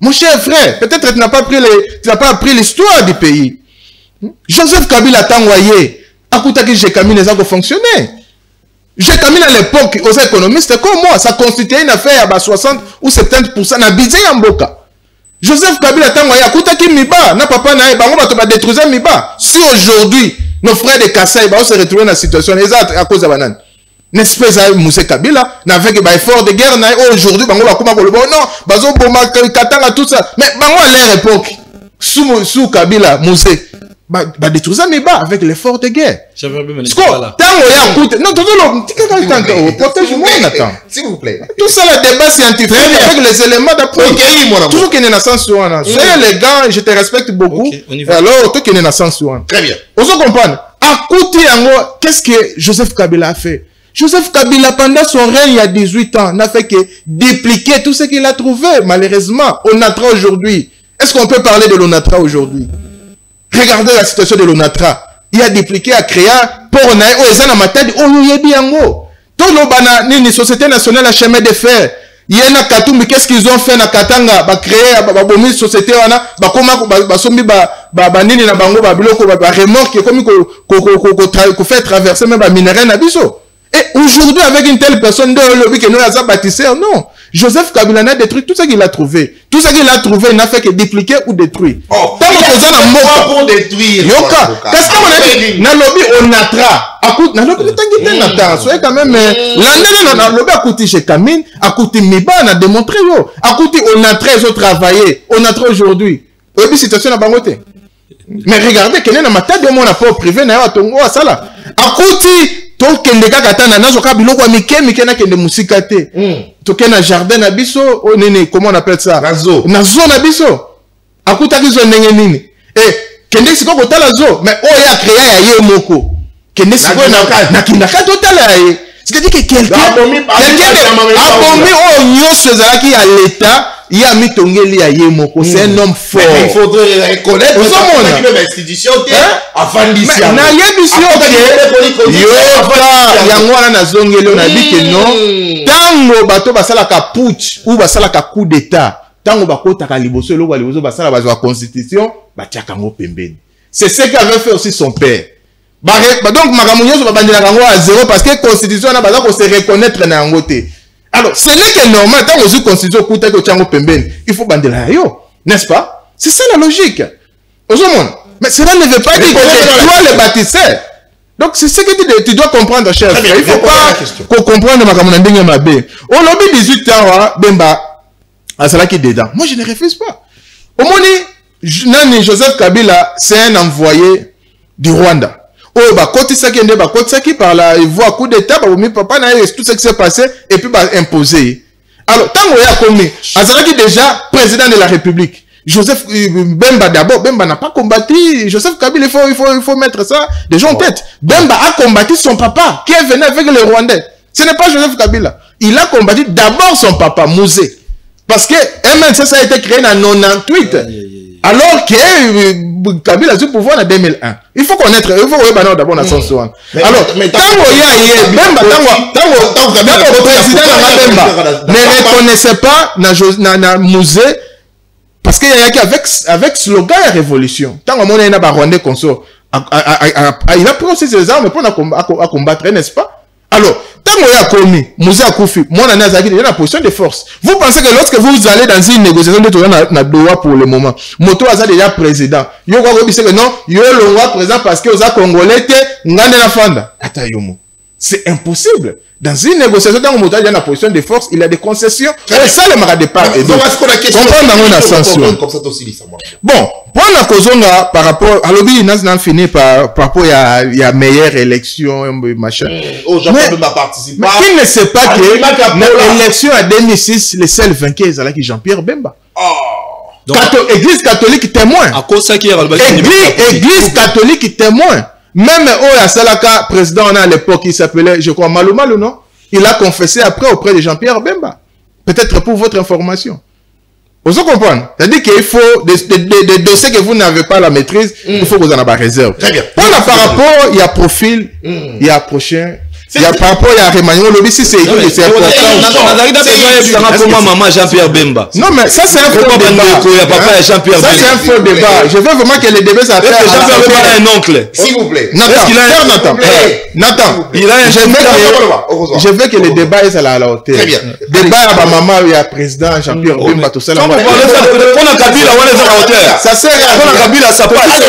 Mon cher frère, peut-être que tu n'as pas appris l'histoire du pays. Joseph Kabila Tangwaye, Akutaki Jekami les a fonctionné. Jekami à l'époque, aux économistes comme moi, ça constituait une affaire à 60 ou 70% na budget Yamboka. Joseph Kabila Tangwaye, Akutaki Miba, n'a pas na bango ba détruire Miba. Si aujourd'hui, nos frères de Kassai, on se retrouve dans la situation, exact à cause de banane. N'est-ce pas Moussé Kabila n'avait que effort de guerre aujourd'hui bango ba kuma koloba non bazo boma katanga tout ça mais bango à leur époque sous Kabila Moussé ba détruire mais bas avec l'effort de guerre. J'avais même tango ya coûte non tout protège-moi Nathan s'il vous plaît. Tout ça le débat scientifique avec les éléments d'appui. Toujours qu'il y a une sens sur un. Soyez les gars, je te respecte beaucoup. Alors tout qu'il y a une sens sur un. Très bien. On se comprend. À côté qu'est-ce que Joseph Kabila a fait? Joseph Kabila, pendant son règne il y a 18 ans, n'a fait que dupliquer tout ce qu'il a trouvé. Malheureusement, Onatra aujourd'hui. Est-ce qu'on peut parler de l'Onatra aujourd'hui? Regardez la situation de l'Onatra. Il a dupliqué, a créé, pour une société nationale à chemin de fer. Il y a un Katumbi, qu'est-ce qu'ils ont fait na Katanga? Ba créé, une société, remorque, comme qu'on fait traverser même un minerai na biso. Et aujourd'hui, avec une telle personne de lobby que nous avons bâtissé, non. Joseph Kabila a détruit tout ce qu'il a trouvé. Tout ce qu'il a trouvé, il n'a fait que dupliquer ou détruire. Oh, tant qu'on pour détruire. Yoka. Qu'est-ce qu'on a dit? Na lobby onatra. Akut, na lobby t'inquiète Nathan. Soyez quand même, l'année na lobby akuti chez Kamine, akuti Miba, on a démontré yo. Akuti onatra, ils ont travaillé. Onatra aujourd'hui. Obi situation na bangote. Mais regardez, quel est la matière de mon apport privé na yo atongo asala. Akuti tokende kaka tana nazoka biloko mike na kende musika te tokena jardin na biso o nene comment on appelle ça nazo na biso akutaki zo ndenge nini kende siko kotala zo mais o ya créer ya ye moko kende siko na kinaka totala ye c'est-à-dire que quelqu'un abomi o nyonso ezalaki ya l'état il a mis tongeli ya ye moko c'est un homme fort. Mais il faudrait reconnaître que même institution avant d'ici na yebisi yango wana na zongeli na bi que non tango bato basala ka putsch ou basala ka coup d'état tango bakota ka liboso eloko liboso basala bazwa constitution batiaka ngo pembeni. C'est ce qu'avait fait aussi son père. Donc makambo nyonso babandela kango à zéro parce que constitution na baza ko se reconnaître na yango te. Alors, ce n'est que normal, tant que vous constituez que vous pembeni, il faut bander la yo, n'est-ce pas? C'est ça la logique. Mais cela ne veut pas dire que toi le bâtisseur. Donc, c'est ce que tu dois comprendre, chef. Très bien, Il ne faut pas comprendre ma camarade Mabé. Au lobby 18 ans, Bemba, à cela qui est dedans. Moi, je ne refuse pas. Au moment où Joseph Kabila, c'est un envoyé du Rwanda. Oh, bah, côté ça qui par la voie coup d'état, bah, papa n'a tout ce qui s'est passé, et puis, bah, imposé. Alors, tant qu'on y a commis, à cela qui est déjà président de la République. Joseph Bemba d'abord, Bemba n'a pas combattu Joseph Kabila, il faut mettre ça déjà en tête. Bemba a combattu son papa qui est venu avec les Rwandais. Ce n'est pas Joseph Kabila. Il a combattu d'abord son papa, Mouzé. Parce que MNC, ça a été créé en 98. Alors que Kabila a eu le pouvoir en 2001. Il faut connaître, il faut voir d'abord dans son soin. Alors, tant que Bemba, tant que le président Bemba ne reconnaissait pas Mouzé. Parce qu'il y a avec slogan et révolution. Tant qu'on a un Rwandais comme ça, il a pris aussi ses armes pour combattre, n'est-ce pas? Alors, tant qu'on a commis, Moussa Koufi, moi, on a dans la position de force. Vous pensez que lorsque vous allez dans une négociation de Doha pour le moment, Moto a déjà président. Yo dit que non, yo le roi président parce que vous avez Congolais, ngane la fanda. Attends, yomo. C'est impossible. Dans une négociation, dans le dans la position de force, il y a des concessions. Et ça, le marade de part et d'autre. Bon, pour la cause, par rapport à l'objet, il a fini par rapport à la meilleure élection, machin. Oh, Jean-Paul ne m'a participé. Mais qui ne sait pas que l'élection à 2006, le seul vainqueur, c'est Jean-Pierre Bemba. Église catholique témoin. Église catholique témoin. Même au Salaka, président à l'époque, il s'appelait, je crois, Malou Malou, non? Il a confessé après auprès de Jean-Pierre Bemba. Peut-être pour votre information. Vous comprenez? C'est-à-dire qu'il faut des dossiers que vous n'avez pas la maîtrise, il faut que vous en ayez réserve. Très bien. Par rapport, il y a profil, il y a prochain. Il y a par rapport à Remaniement Lobby, si c'est important. Jean-Pierre Bemba. Non, mais ça, c'est un faux débat. Ça, c'est un faux débat. Je veux vraiment que les débats s'appellent. Jean-Pierre Bemba a un oncle. S'il vous plaît. Nathan. Je veux que les débats soient à la hauteur. Très bien. Débat à ma maman, il y a président Jean-Pierre Bemba, tout ça. On a Kabila, on est à la hauteur. Ça sert à Kabila, ça passe.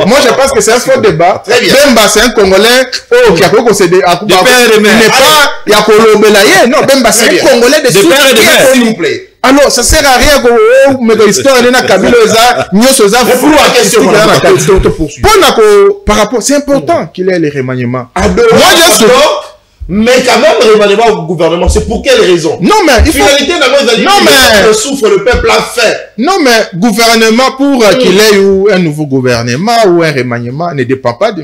Moi, je pense que c'est un faux débat. Bemba, c'est un Congolais qui a concédé à Cuba. Il n'est pas, il y a Colombelaye. Non, Bemba, c'est un Congolais de s'il vous plaît. Alors, ça sert à rien que mais l'histoire est là, Kabila, par rapport, c'est important qu'il ait les remaniements. Mais quand même, remaniement au gouvernement, c'est pour quelle raison? Non, mais il faut... Finalité, le souffre, le peuple a fait. Non, mais gouvernement, pour qu'il ait un nouveau gouvernement ou un remaniement, ne dépend pas de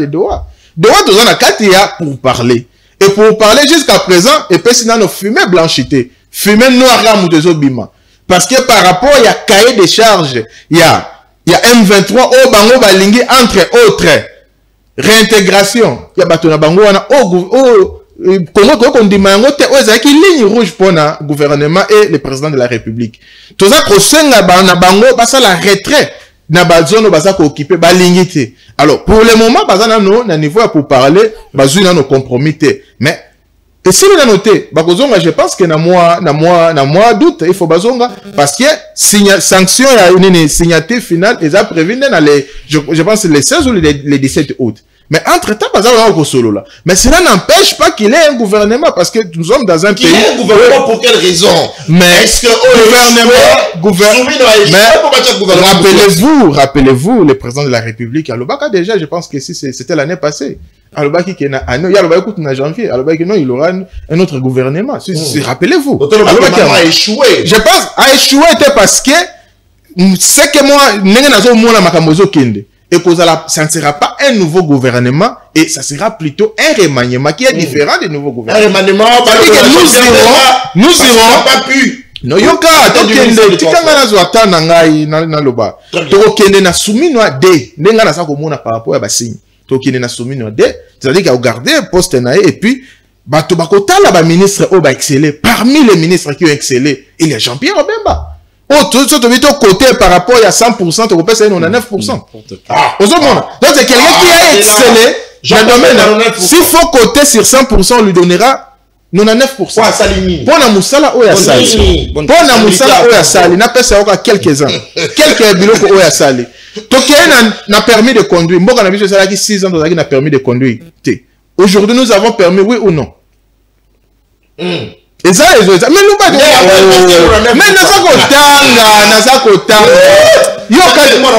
Doha. Doha, tout ça, il y a pour parler. Et pour parler jusqu'à présent, et puis sinon, nos fumées blanchité, fumée noire à Moutezobima. Parce que par rapport, il y a cahier des charges, il y a M23, au Bango Balingi, entre autres. Réintégration, il y a Batona Bango, Congo Kondimango, qui ligne rouge pour le gouvernement et le président de la République. Tout ça, Bango, ça la retrait, na bazone baza ko occuper ba lingité. Alors pour le moment bazana no na niveau pour parler, bazu na no compromis. Mais et si vous notez, bakozonga je pense que na mois d'août il faut bazonga parce que sanction ya une signature finale ils a prévu dans les je pense les 16 ou les 17 août. Mais entre-temps, mais cela n'empêche pas qu'il ait un gouvernement parce que nous sommes dans un pays. Il ait un gouvernement pour quelle raison? Mais est-ce que rappelez-vous, le président de la République, Alobaka déjà, je pense que c'était l'année passée. Alobaki qui n'a en janvier, Alobaki non, il aura un autre gouvernement. Rappelez-vous. Alobaki a échoué. Je pense a échoué parce que c'est que moi, n'a makamozo kende. Et que ça ne sera pas un nouveau gouvernement, et ça sera plutôt un remaniement qui est différent des nouveaux gouvernements. Un remaniement, nous irons pas pu. Non, yoka, tikanga zwata nangai na loba. To kende na soumino de, nenga na sa komona par rapport à basine. To kende na soumino de, c'est-à-dire qu'il a gardé un poste na et puis bato bakotala ba ministre o ba exceller. Parmi les ministres qui ont excellé, il y a Jean-Pierre Bemba. Oh, tout ça, côté par rapport à 100%, tu peux passer à 9%. Donc, c'est quelqu'un qui a excellé dans le domaine. S'il faut côté sur 100%, on lui donnera 99%. Ouais, Salini. Pona Moussala Oya Sali. Pona Moussala Oya Sali. N'a pas ça quelques ans. Quelques biloko Oya Sali. Toké n'a permis de conduire. Mboka na biso sala qui 6 ans n'a permis de conduire. Aujourd'hui nous avons permis, oui ou non? Et ça, mais nous pas mais nasa kotanga. Yo mais moi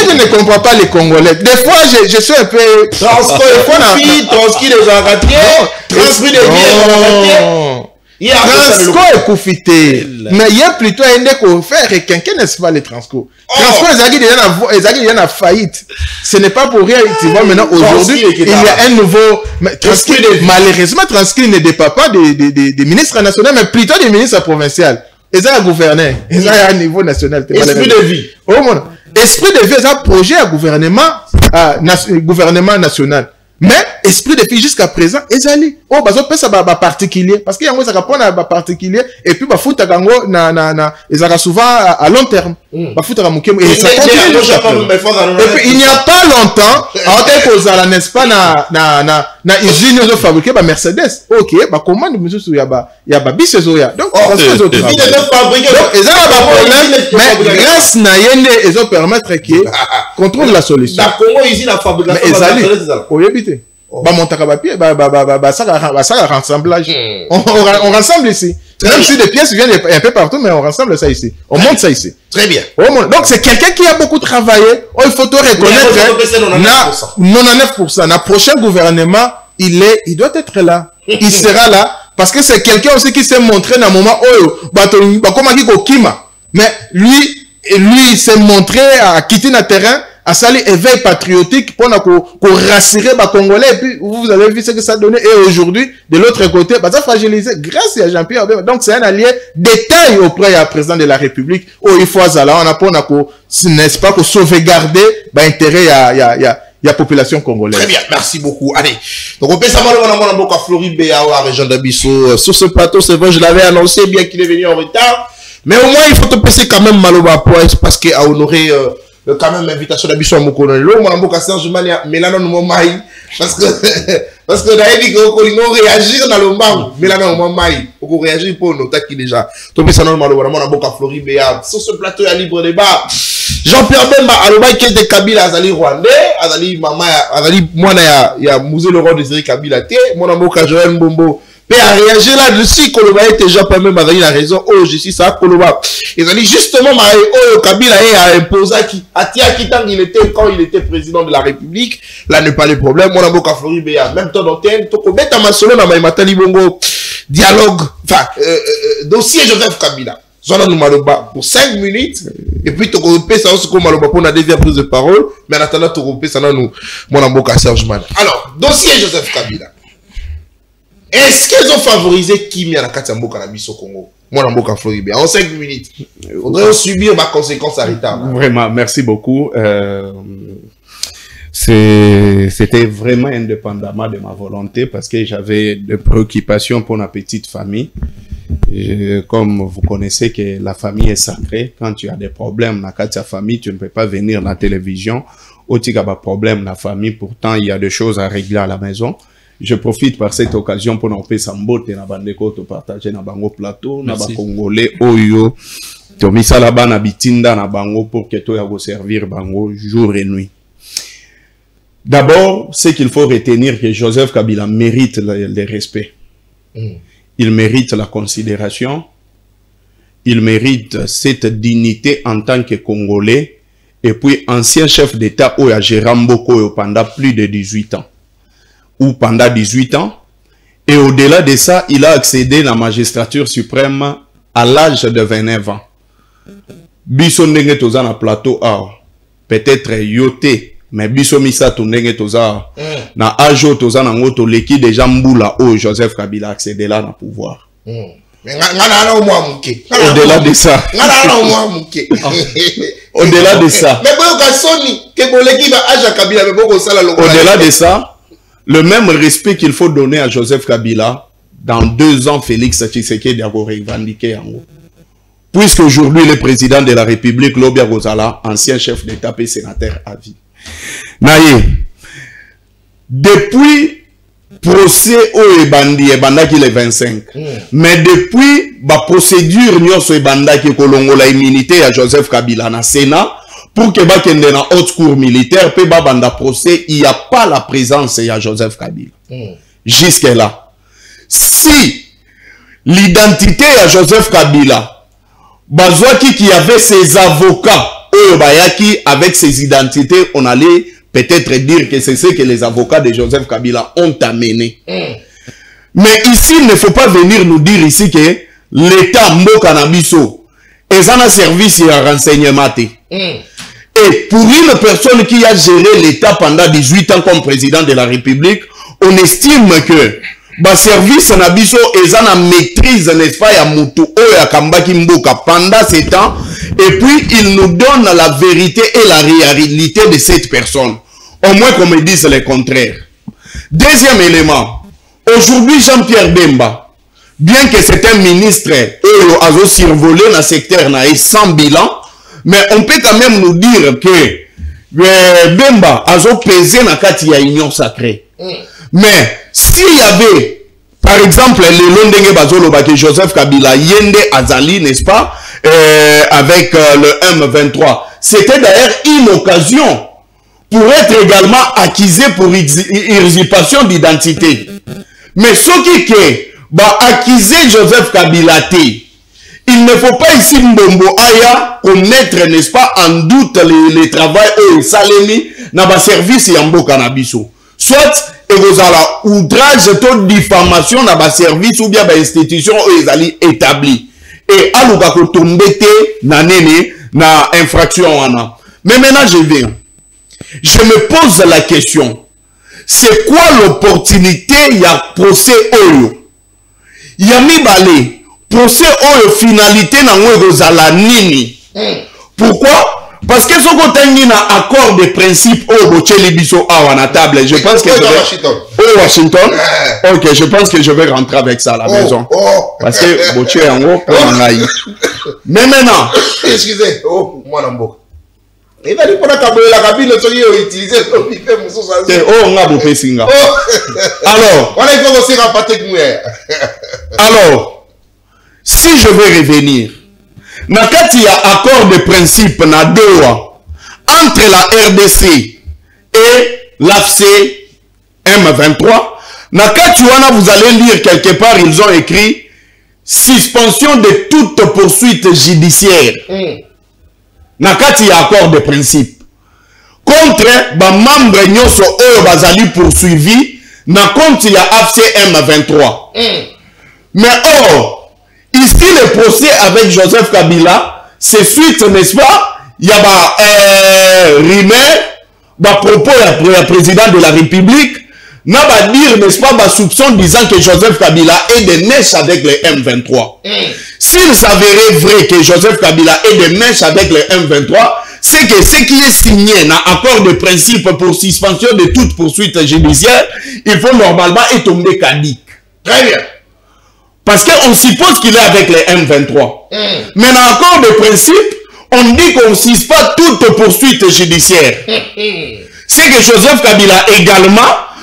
je ne comprends pas les Congolais. Des fois je suis un peu transcrit les arrêtés, transcrit les biens. Transco est confité. Mais il y a plutôt un déco faire quelqu'un n'est-ce pas les Transco. Transco ils ont faillite. Ce n'est pas pour rien. Tu vois maintenant aujourd'hui il y a un nouveau malheureusement Transco ne dépend pas des ministres nationaux mais plutôt des ministres provinciaux. Ils ont un gouverneur. Ils ont un niveau national. Esprit de vie. Esprit de vie c'est un projet à gouvernement national. Mais esprit de vie jusqu'à présent ils allaient oh bah ça va particulier parce qu'il y a un ça répond à particulier et puis bah foot gango ils ont souvent à long terme bah foot à mukem et ça continue et puis il n'y a pas longtemps en tant que n'est-ce pas na usine de fabriquer bah Mercedes ok bah commande monsieur il y a bah bis zoya donc ils ont problème mais grâce na yende ils ont permettre qu'on trouve la solution la Congo usine à fabrication bah montaka papier ça rassemblage on rassemble ici même si des pièces viennent un peu partout mais on rassemble ça ici on monte ça ici très bien donc c'est quelqu'un qui a beaucoup travaillé il faut te reconnaître 99% le prochain gouvernement il doit être là il sera là parce que c'est quelqu'un aussi qui s'est montré dans un moment mais lui il s'est montré à quitter le terrain à salir éveil patriotique pour rassurer les Congolais et puis vous avez vu ce que ça donnait et aujourd'hui de l'autre côté ça fragilisé grâce à Jean-Pierre donc c'est un allié détail auprès du président de la République il faut là on a pas n'est-ce pas pour sauvegarder l'intérêt à la population congolaise. Très bien, merci beaucoup. Allez, donc on peut savoir à Floride à région d'Abisso sur ce plateau, c'est vrai je l'avais annoncé bien qu'il est venu en retard mais au moins il faut te passer quand même Maloba parce qu'il a honoré quand même l'invitation d'Abisso à Mokonolo, mon amboka Serge Mania, Mélano Momaï, parce que d'ailleurs, on réagir dans le monde, Mélano Momaï, on réagir pour nous, qui déjà. Tout ça, normalement, mon amboka Floride, sur ce plateau, il y a libre débat. Jean-Pierre Bemba, Aloba, qui est de Kabila, Azali Rwandais, Azali Mama, Azali, moi, il y a Mouzé le roi de Kabila, mon amboka Joël Mbombo. Mais à réagir là-dessus, Koloba est déjà pas même la raison. Oh, je suis ça, Koloba. Ils ont dit justement, oh, Kabila a imposé quand il était président de la République. Là, n'est pas le problème. Mon amour, Floride, même temps d'antenne, Toko Beta Masolo, na Matali Bongo, dialogue, enfin, dossier Joseph Kabila. Zona nous maloba pour 5 minutes. Et puis, Toko Pé, ça aussi, comme maloba pour la deuxième prise de parole. Mais en attendant, Toko Pé, ça nous, mon amour, Serge Man. Alors, dossier Joseph Kabila. Est-ce qu'ils ont favorisé Kimi à la Katambo Cannabis au Congo? Moi, dans Boka Floride, en 5 minutes. Il faudrait subir ma conséquence à l'état. Vraiment, merci beaucoup. C'était vraiment indépendamment de ma volonté parce que j'avais des préoccupations pour ma petite famille. Et comme vous connaissez que la famille est sacrée, quand tu as des problèmes dans ta famille, tu ne peux pas venir à la télévision. Ou tu as des problèmes dans la famille, pourtant il y a des choses à régler à la maison. Je profite par cette occasion pour nous faire sambote na bandeko to partager na bango plateau na ba congolais oyo to misala bana bitinda na bango pour que to ya go servir bango jour et nuit. D'abord, c'est qu'il faut retenir que Joseph Kabila mérite le respect. Il mérite la considération. Il mérite cette dignité en tant que Congolais et puis ancien chef d'État oyo a géré Mboko pendant plus de 18 ans. Ou pendant 18 ans, et au-delà de ça, il a accédé à la magistrature suprême à l'âge de 29 ans. Biso ndenge toza na plateau peut-être yoté, mais biso misa to ndenge toza na âge toza na ngoto leki déjà mbula Joseph Kabila accédé là na pouvoir. Au-delà de ça. Au-delà de ça. Au-delà de ça. Le même respect qu'il faut donner à Joseph Kabila, dans 2 ans, Félix Tshisekedi a revendiqué. Puisque aujourd'hui, le président de la République, Lobia Gozala, ancien chef d'État et sénateur à vie. Naye, depuis procès au ebanda qui est 25. Mais depuis la procédure nyonso ebanda qui kolongola immunité à Joseph Kabila na Sénat pour que ba kende na haute cour militaire pe ba banda procès, il n'y a pas la présence de Joseph Kabila. Jusque là. Si l'identité à Joseph Kabila bazwaki qui avait ses avocats bayaki avec ses identités, on allait peut-être dire que c'est ce que les avocats de Joseph Kabila ont amené. Mais ici, il ne faut pas venir nous dire ici que l'État Mboka Nabiso est un service et un renseignement. Et pour une personne qui a géré l'État pendant 18 ans comme président de la République, on estime que le service Nabiso est en maîtrise, n'est-ce pas, ya Moutou ya Kambaki Mboka pendant 7 ans. Et puis, il nous donne la vérité et la réalité de cette personne. Au moins qu'on me dise le contraire. Deuxième élément. Aujourd'hui, Jean-Pierre Bemba, bien que c'est un ministre a survolé dans le secteur sans bilan, mais on peut quand même nous dire que Bemba a pesé dans la union sacrée. Mais s'il y avait, par exemple, le Londenge Bazolo que Joseph Kabila Yende Azali, n'est-ce pas, avec le M23, c'était d'ailleurs une occasion pour être également accusé pour usurpation d'identité. Mais ce qui est accusé Joseph Kabila, il ne faut pas ici Mbombo Aya commettre, n'est-ce pas, en doute les travail et salemi dans le service Yambo Kanabiso. Soit et vous avez outrage de diffamation dans le service ou bien l'institution établie. Et aluka ko tombete na nene na infraction wana. Mais maintenant je viens. Je me pose la question. C'est quoi l'opportunité ya procès oyo? Yami bale procès oyo finalité na ngwe zala nini? Pourquoi? Parce que ce qu'on a un accord de principe au Bocheli Biso à la table, je pense que au Washington. Ok, je pense que je vais rentrer avec ça à la maison. Parce que Bocheli en haut, mais maintenant, excusez, moi n'ambo. Il a dit pour la cabine, il utilisé pour faire mon sauce. Oh, on a beaucoup singa. Alors, on a commencé à partir de alors, si je vais revenir. Nakati ya accord de principe na Doha entre la RDC et l'AFC M23. Nakati wana vous allez lire quelque part, ils ont écrit suspension de toute poursuite judiciaire. Nakati ya accord de principe contre ba membre nyoso oyo bazali poursuivi na compte ya AFC M23. Mais or ici, le procès avec Joseph Kabila, c'est suite, n'est-ce pas? Il y a des propos du président de la République, n'a pas dire, n'est-ce pas, des soupçons disant que Joseph Kabila est des mèches avec les M23. S'il s'avérait vrai que Joseph Kabila est des mèches avec les M23, c'est que ce qui est signé dans l'accord de principe pour suspension de toute poursuite judiciaire, il faut normalement être tombé caduc. Très bien. Parce qu'on suppose qu'il est avec les M23. Mais dans l'accord de principe, on dit qu'on ne suit pas toute poursuite judiciaire. C'est que Joseph Kabila également,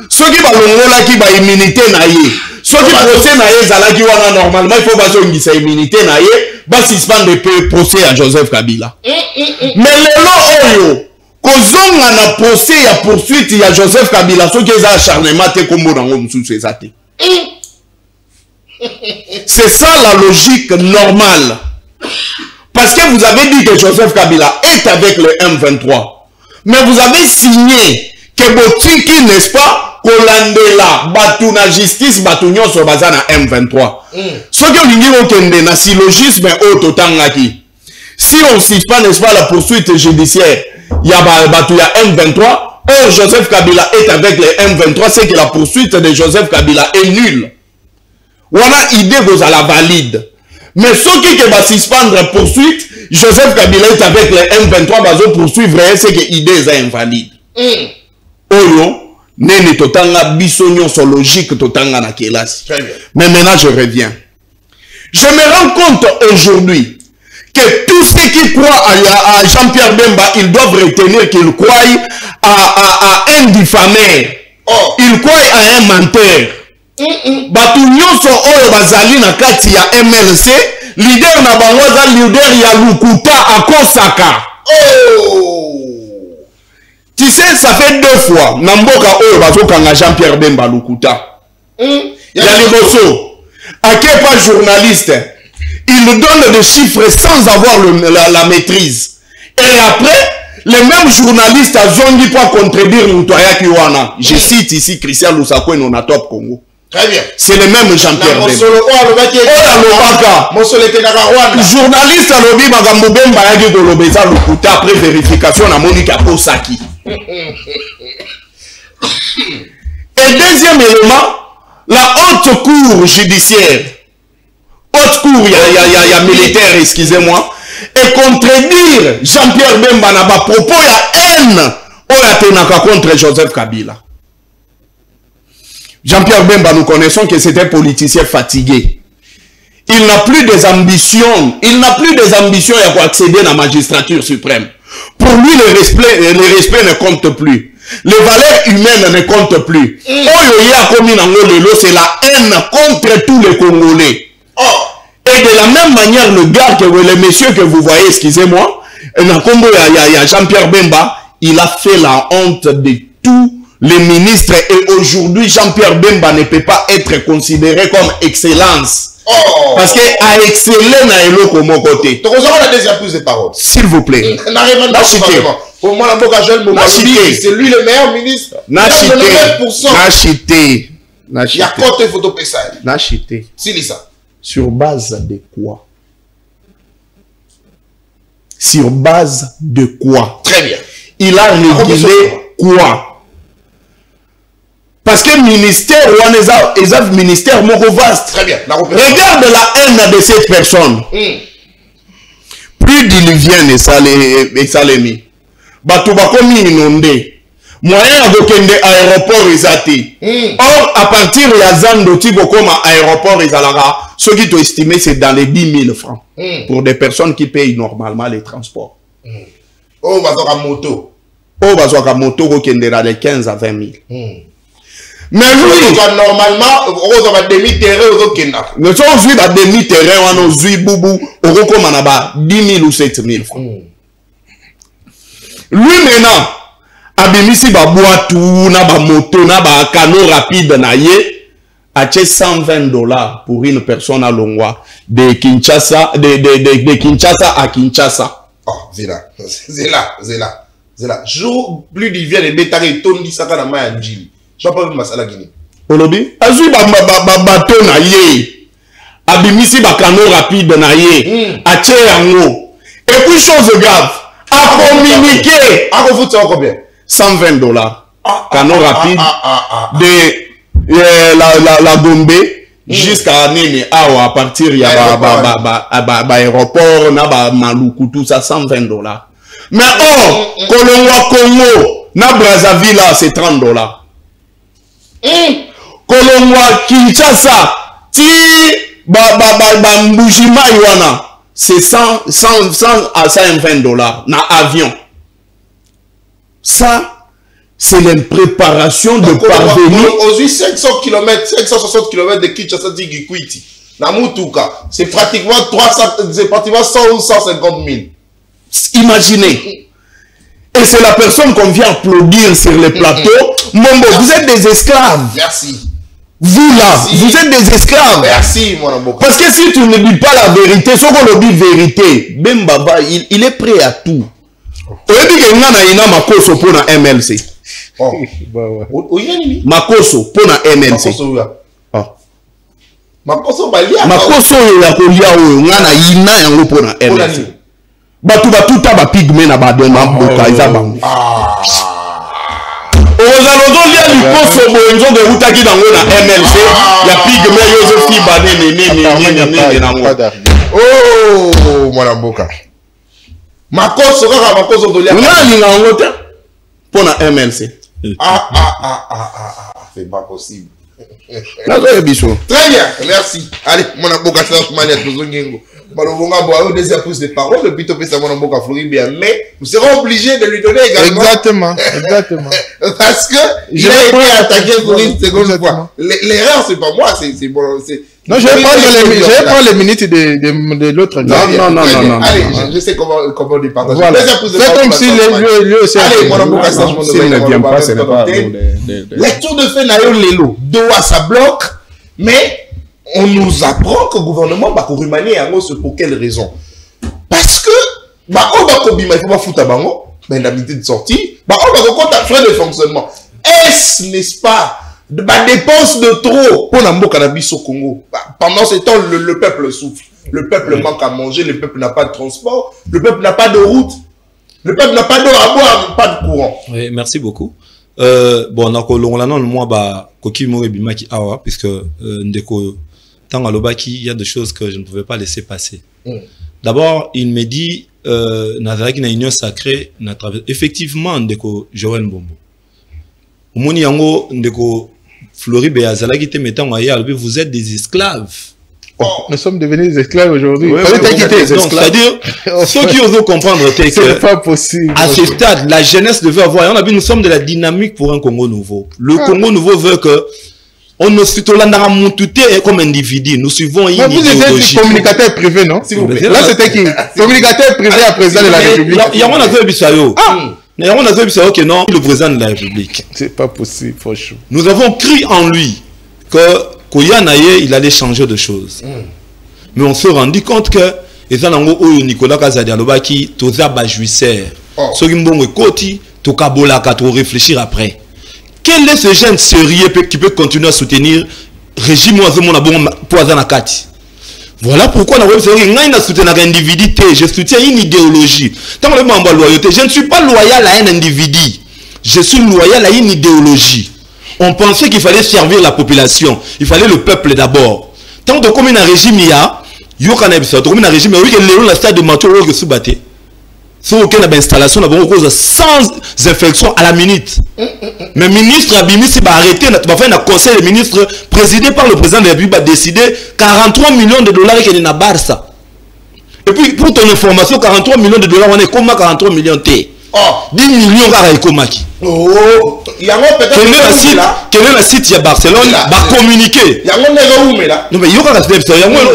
ceux qui ont qui va immunité naïe, ceux qui procès naïe, zalaki wana normalement, il faut pas qu'ils sa immunité naïe, va suspendre le procès à Joseph Kabila. Mais le oyo, kozonga na procès ya poursuite ya Joseph Kabila, ceux qui ont acharnement te kombo nango msusu ezate. C'est ça la logique normale. Parce que vous avez dit que Joseph Kabila est avec le M23. Mais vous avez signé que Botiki, n'est-ce pas, Kolandela, Batuna Justice, Batunyon Sobazana M23. Ce que vous dites au na syllogisme autotangaki. Si on ne suspend, n'est-ce pas, la poursuite judiciaire, il y a Batouya M23. Or, Joseph Kabila est avec le M23. C'est que la poursuite de Joseph Kabila est nulle. Voilà idée vous à la valide. Mais ceux qui va suspendre poursuite, Joseph Kabila est avec les M23, va poursuivre, c'est que l'idée est invalide. Oyo, nene totanga bisognon sur logique totanga na kelasi. Mais maintenant je reviens. Je me rends compte aujourd'hui que tous ceux qui croient à Jean-Pierre Bemba, ils doivent retenir qu'ils croient à un diffameur. Oh. Ils croient à un menteur. Batu nyonso oyo bazali na kati ya MLC, leader na bango za leader ya Lukuta akosaka. Oh. Tu sais, ça fait 2 fois na mboka oyo bazokanga Jean-Pierre Bemba Lukuta. Ya liboso. Akepa journaliste, il donne des chiffres sans avoir la maîtrise. Et après, les mêmes journalistes zongi pas contredire Moutoya Kiwana. Je cite ici Christian Lusako et Nonatop Congo. Très bien. C'est le même Jean-Pierre Bemba. Journaliste alobi magambo Bemba yaki kolobeza Lukuta après vérification na Monica Posaki. Et deuxième élément, la haute cour judiciaire, haute cour y a militaire, excusez-moi, et contredire Jean-Pierre Bemba na ba propos ya haine oya tenaka contre Joseph Kabila. Jean-Pierre Bemba, nous connaissons que c'est un politicien fatigué. Il n'a plus des ambitions. Il n'a plus des ambitions à accéder à la magistrature suprême. Pour lui, le respect ne compte plus. Les valeurs humaines ne comptent plus. C'est la haine contre tous les Congolais. Et de la même manière, le monsieur que vous voyez, excusez-moi, Jean-Pierre Bemba, il a fait la honte de tous les ministres. Et aujourd'hui, Jean-Pierre Bemba ne peut pas être considéré comme excellence. Parce qu'à exceller na elo comme mon côté. Donc on a déjà plus de paroles. S'il vous plaît. Pour moi, c'est lui le meilleur ministre. Nachité. Il y a côté photo Pessay. Nachité. Silisa. Sur base de quoi? Sur base de quoi? Très bien. Il a régulé quoi? Parce que le ministère, les ministères moko vaste. Très bien. Regarde la haine de cette personne. Plus diluvienne et salemi. Batouba komi inondé. Moyen de kende aéroport isati. Or, à partir de la zone de Tibo comme aéroport isalara, ce qui est estimé, c'est dans les 10 000 francs. Pour des personnes qui payent normalement les transports. Oh, bazoka moto. Oh, bazoka moto kende dans les 15 à 20 000. Mais lui, normalement, on va demi-terrain au Kenya. Mais si on vit à demi-terrain, on a boubou, on recommande 10 000 ou 7 000 francs. Lui maintenant, abimisi ba boitou, na ba moto, na ba canot rapide na ye, a $120 pour une personne à Longwa, de Kinshasa, de Kinshasa à Kinshasa. Oh, Zela. Jour plus d'hiver, les bétards tombent saka na maya njili. Je ne sais pas masala gini. Olobi, azui bateau na ye, abimisi ba canot rapide na ye, a tché yango. Et puis chose grave, a communiqué. A vous foutre combien? $120. Canot rapide de la Gombe jusqu'à Nene à partir ya aéroport na ba Maluku tout ça $120. Mais Kolongwa Congo na Brazzaville c'est $30. Kolongwa Kinshasa ti Mbujima Iwana c'est 100 à $120 na avion. Ça c'est une préparation de parvenir aux 500 km 560 km de Kinshasa Gikwiti na Mutuka c'est pratiquement 100 ou 150 000. Imaginez. Et c'est la personne qu'on vient applaudir sur les plateaux. Mombo, vous êtes des esclaves. Merci. Vous là, vous êtes des esclaves. Merci, mon amour. Parce que si tu ne dis pas la vérité, ce qu'on dit vérité, Bemba, il est prêt à tout. Tu as dit que y a Makoso pour la MLC. Makoso pour la MLC. Makoso ya kolia oyo ngana ina yango pour la MLC. Batuta ba pigme na ba dema boka iza bango. Ozalozo lia likoso boenzo de utaki dango na MLC ya pigme Yozefi banene nango. Oh mwana mboka. Makoso kaka makoso dolia. Ngani nango te pour na MLC. C'est pas possible. Très bien, merci. Allez, mon avocat, deuxième prise de parole, le but de mon avocat Floribert, mais nous serons obligés de lui donner également. Exactement, exactement. Parce que il a été attaqué pour une seconde fois. L'erreur, c'est pas moi, c'est bon. Non, je vais prendre les minutes de l'autre. Non. Allez, je sais comment lui partager. Voilà. C'est comme si lui aussi. Allez, mon avocat, s'il ne vient pas, ce n'est pas. Lecture de fait, Nayo Lelo. Doha, ça bloque, mais on nous apprend que le gouvernement va remanier pour quelle raison? Parce que, il ne faut pas foutre à Bango, mais l'indemnité de sortie, on va compter frais de fonctionnement. Est-ce, n'est-ce pas, dépense de trop pour la cannabis au Congo? Pendant ce temps, le peuple souffre. Le peuple manque à manger, le peuple n'a pas de transport, le peuple n'a pas de route, le peuple n'a pas d'eau à boire, pas de courant. Oui, merci beaucoup. Bon, puisque il y a des choses que je ne pouvais pas laisser passer. D'abord, il me dit Nazaraki na union sacrée na travers effectivement ndeko Joël Mbombo. Omoni yango ndeko Floribert Azalaki te mettant vous êtes des esclaves. Nous sommes devenus des esclaves aujourd'hui. C'est-à-dire, ceux qui osent comprendre, c'est pas possible. À ce stade, la jeunesse devait avoir. Nous sommes de la dynamique pour un Congo nouveau. Le Congo nouveau veut que on ne suit comme individu. Nous suivons une idéologie. Vous êtes communicateur privé, non? S'il vous plaît. Là, c'était qui? Communicateur privé à président de la République. Il y a un autre Bissayo. Il y a un autre Bissayo qui non, le président de la République. C'est pas possible, franchement. Nous avons cru en lui que il allait changer de choses. Mais on s'est rendu compte que Nicolas Kazadialobaki, Toza Bajuisser, Sogimbo Koti, Tokabolaka, to réfléchir après. Quel est ce jeune sérieux qui peut continuer à soutenir le régime Poisonakati? Voilà pourquoi je soutiens une idéologie. Je ne suis pas loyal à un individu. Je suis loyal à une idéologie. On pensait qu'il fallait servir la population. Il fallait le peuple d'abord. Tant que comme un régime il y a, comme un régime, il y a la stade de Matoro que sous-batté. Si aucune installation, on a cause 100 infections à la minute. Mais le ministre Abimi s'est arrêté, on a fait un conseil de ministres présidé par le président de la République, a décidé 43 millions de dollars qui est dans Barça. Et puis pour ton information, 43 millions de dollars, on est comme 43 millions T. 10 millions de Komaki. Il y a peut-être quel est le site de Barcelone va communiquer. Il y a un là. Non mais il y a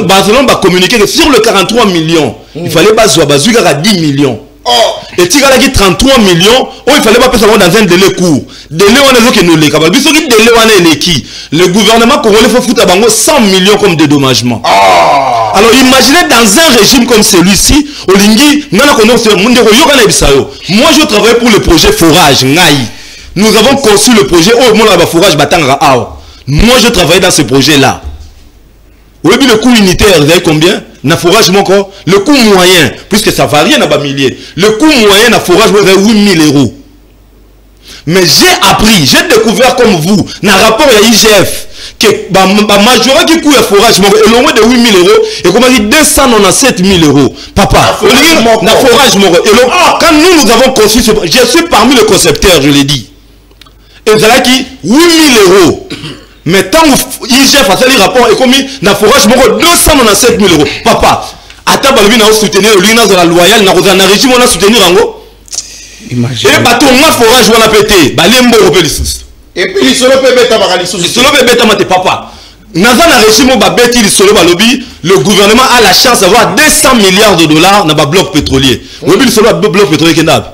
Barcelone va communiquer que sur le 43 millions, il fallait pas jouer à 10 millions. Et tu as dit 33 millions, il fallait pas passer dans un délai court. Délai on est que nous les capables. Le gouvernement congolais faut foutre à Bango 100 millions comme dédommagement. Alors imaginez dans un régime comme celui-ci, moi je travaille pour le projet forage. Nous avons conçu le projet forage moi je travaille dans ce projet-là. Le coût unitaire, vous savez combien? Forage le coût moyen, puisque ça varie dans les milliers, le coût moyen na forage c'est 8 000 euros. Mais j'ai appris, j'ai découvert comme vous, dans le rapport à l'IGF, que la majorité qui coûte le forage est loin de 8 000 euros et comme on dit 297 000 euros. Papa, le forage, quand nous avons conçu ce projet, je suis parmi les concepteurs, je l'ai dit. Et ça qui 8 000 euros. Mais tant que l'IGF a fait le rapport et comme le forage 297 000 euros. Papa, à ta balbine a soutenu le la loyale, na régime on a soutenu rango. Imagine. Et bateau na forage on a pété, balembo repelisus. Et puis solo peut beta bakalisus. Solo peut beta mate papa. Naza na régime on ba beti le solo balobi, le gouvernement a la chance d'avoir 200 milliards de dollars dans ba bloc pétrolier. Oui, le solo bloc pétrolier kenab.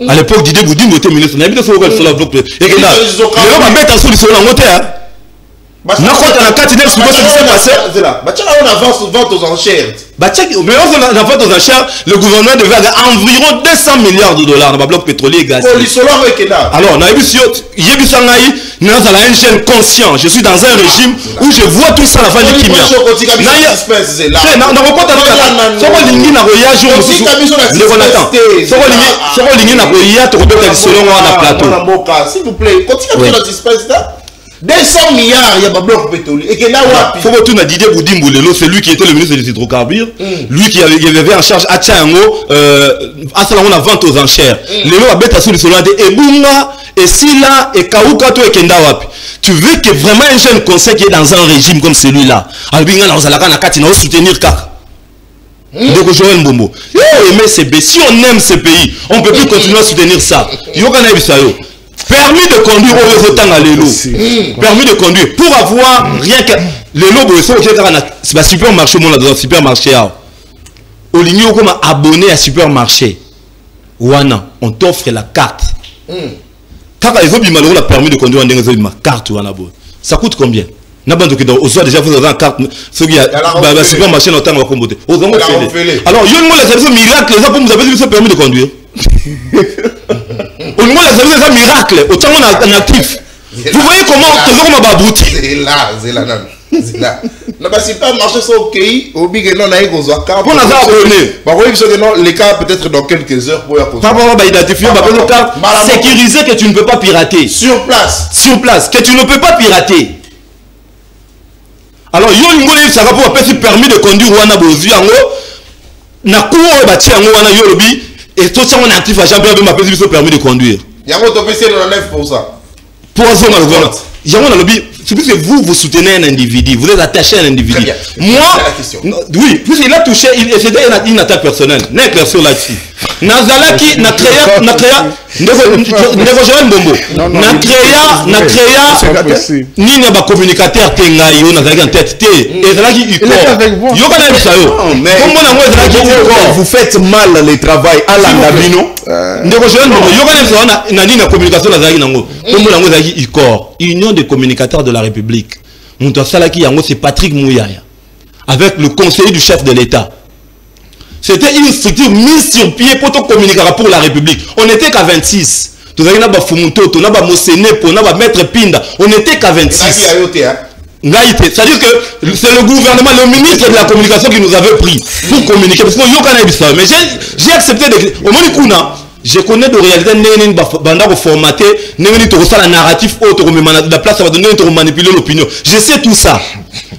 À l'époque Didier Boudin était ministre, on a mis solo bloc pétrolier. Et kenab. Le ba beta sur le solo en moté hein. Mais on avance vente aux enchères. Le gouvernement devait avoir environ 200 milliards de dollars dans le bloc pétrolier et gaz. Alors, il y a une chaîne conscient. Je suis dans un régime où je vois tout ça à la fin du Kimia. S'il vous plaît, continuez la dispense là. 200 milliards, il y a un bloc pétrolier. Et que là, il faut retourner à Didier Boudimbo, c'est lui qui était le ministre des hydrocarbures, lui qui avait en charge à Tchango, à ça on a vente aux enchères. Les lois bêta sur le sol et Bunga, et Sila, et Kaukato et Kendawapi. Tu veux que vraiment un jeune conseil qui est dans un régime comme celui-là, Albinga Naozalaka Nakati, n'a soutenir Kaka. Donc Joël Mbombo, si on aime ce pays, on ne peut plus continuer à soutenir ça. Permis de conduire au temps à l'élo. Permis de conduire pour avoir rien que l'élo, c'est un supermarché, dans un supermarché. Au ligne comme abonné à supermarché, on t'offre la carte. Quand les autres malheureux la permis de conduire, on a ma carte. Ça coûte combien? Déjà vous avez une carte, ceux qui ont supermarché dans le temps à comboter. Alors, il y a une service miracle, les gens pour vous avez ce permis de conduire. Au moins, les services un miracle, autant on a un actif. Vous voyez comment on va aboutir. C'est là. Non, c'est pas marché sur OK. Au big non, on a une carte. Pour nous abonner. Les cas peut-être dans quelques heures pour identifier ma carte sécurisée que tu ne peux pas pirater. Sur place, que tu ne peux pas pirater. Alors, il y a un permis de conduire ou un abozi en haut. Na cour bâti en haut, on a yolobi. Et tout ça, on est actif à Jean-Pierre Bemba permis de conduire. Il y a un autopécé de 9%. Pour un zone, il y a un lobby. C'est plus que vous soutenez un individu, vous êtes attaché à un individu. Moi, oui, puisqu'il a touché, c'était une attaque personnelle. N'est clair sur là-dessus. Nazalaki, na créa, ni n'a pas communicateur tengaï, on a en tête, et Zalaki, vous faites mal le travail à l'Andabino. Union des communicateurs de la République. C'est Patrick Mouyaya, avec le conseiller du chef de l'État. C'était une structure mise sur pied pour communiquer pour la République. On n'était qu'à 26. On n'avait pas Fumuto, on n'avait pas Mosenepo, on n'avait pas Maître Pinda. On n'était qu'à 26. C'est-à-dire que c'est le gouvernement, le ministre de la communication qui nous avait pris pour communiquer. Parce que mais j'ai accepté de... Au moins, je connais de réalité, formaté, la narratif, la place, manipuler l'opinion. Je sais tout ça.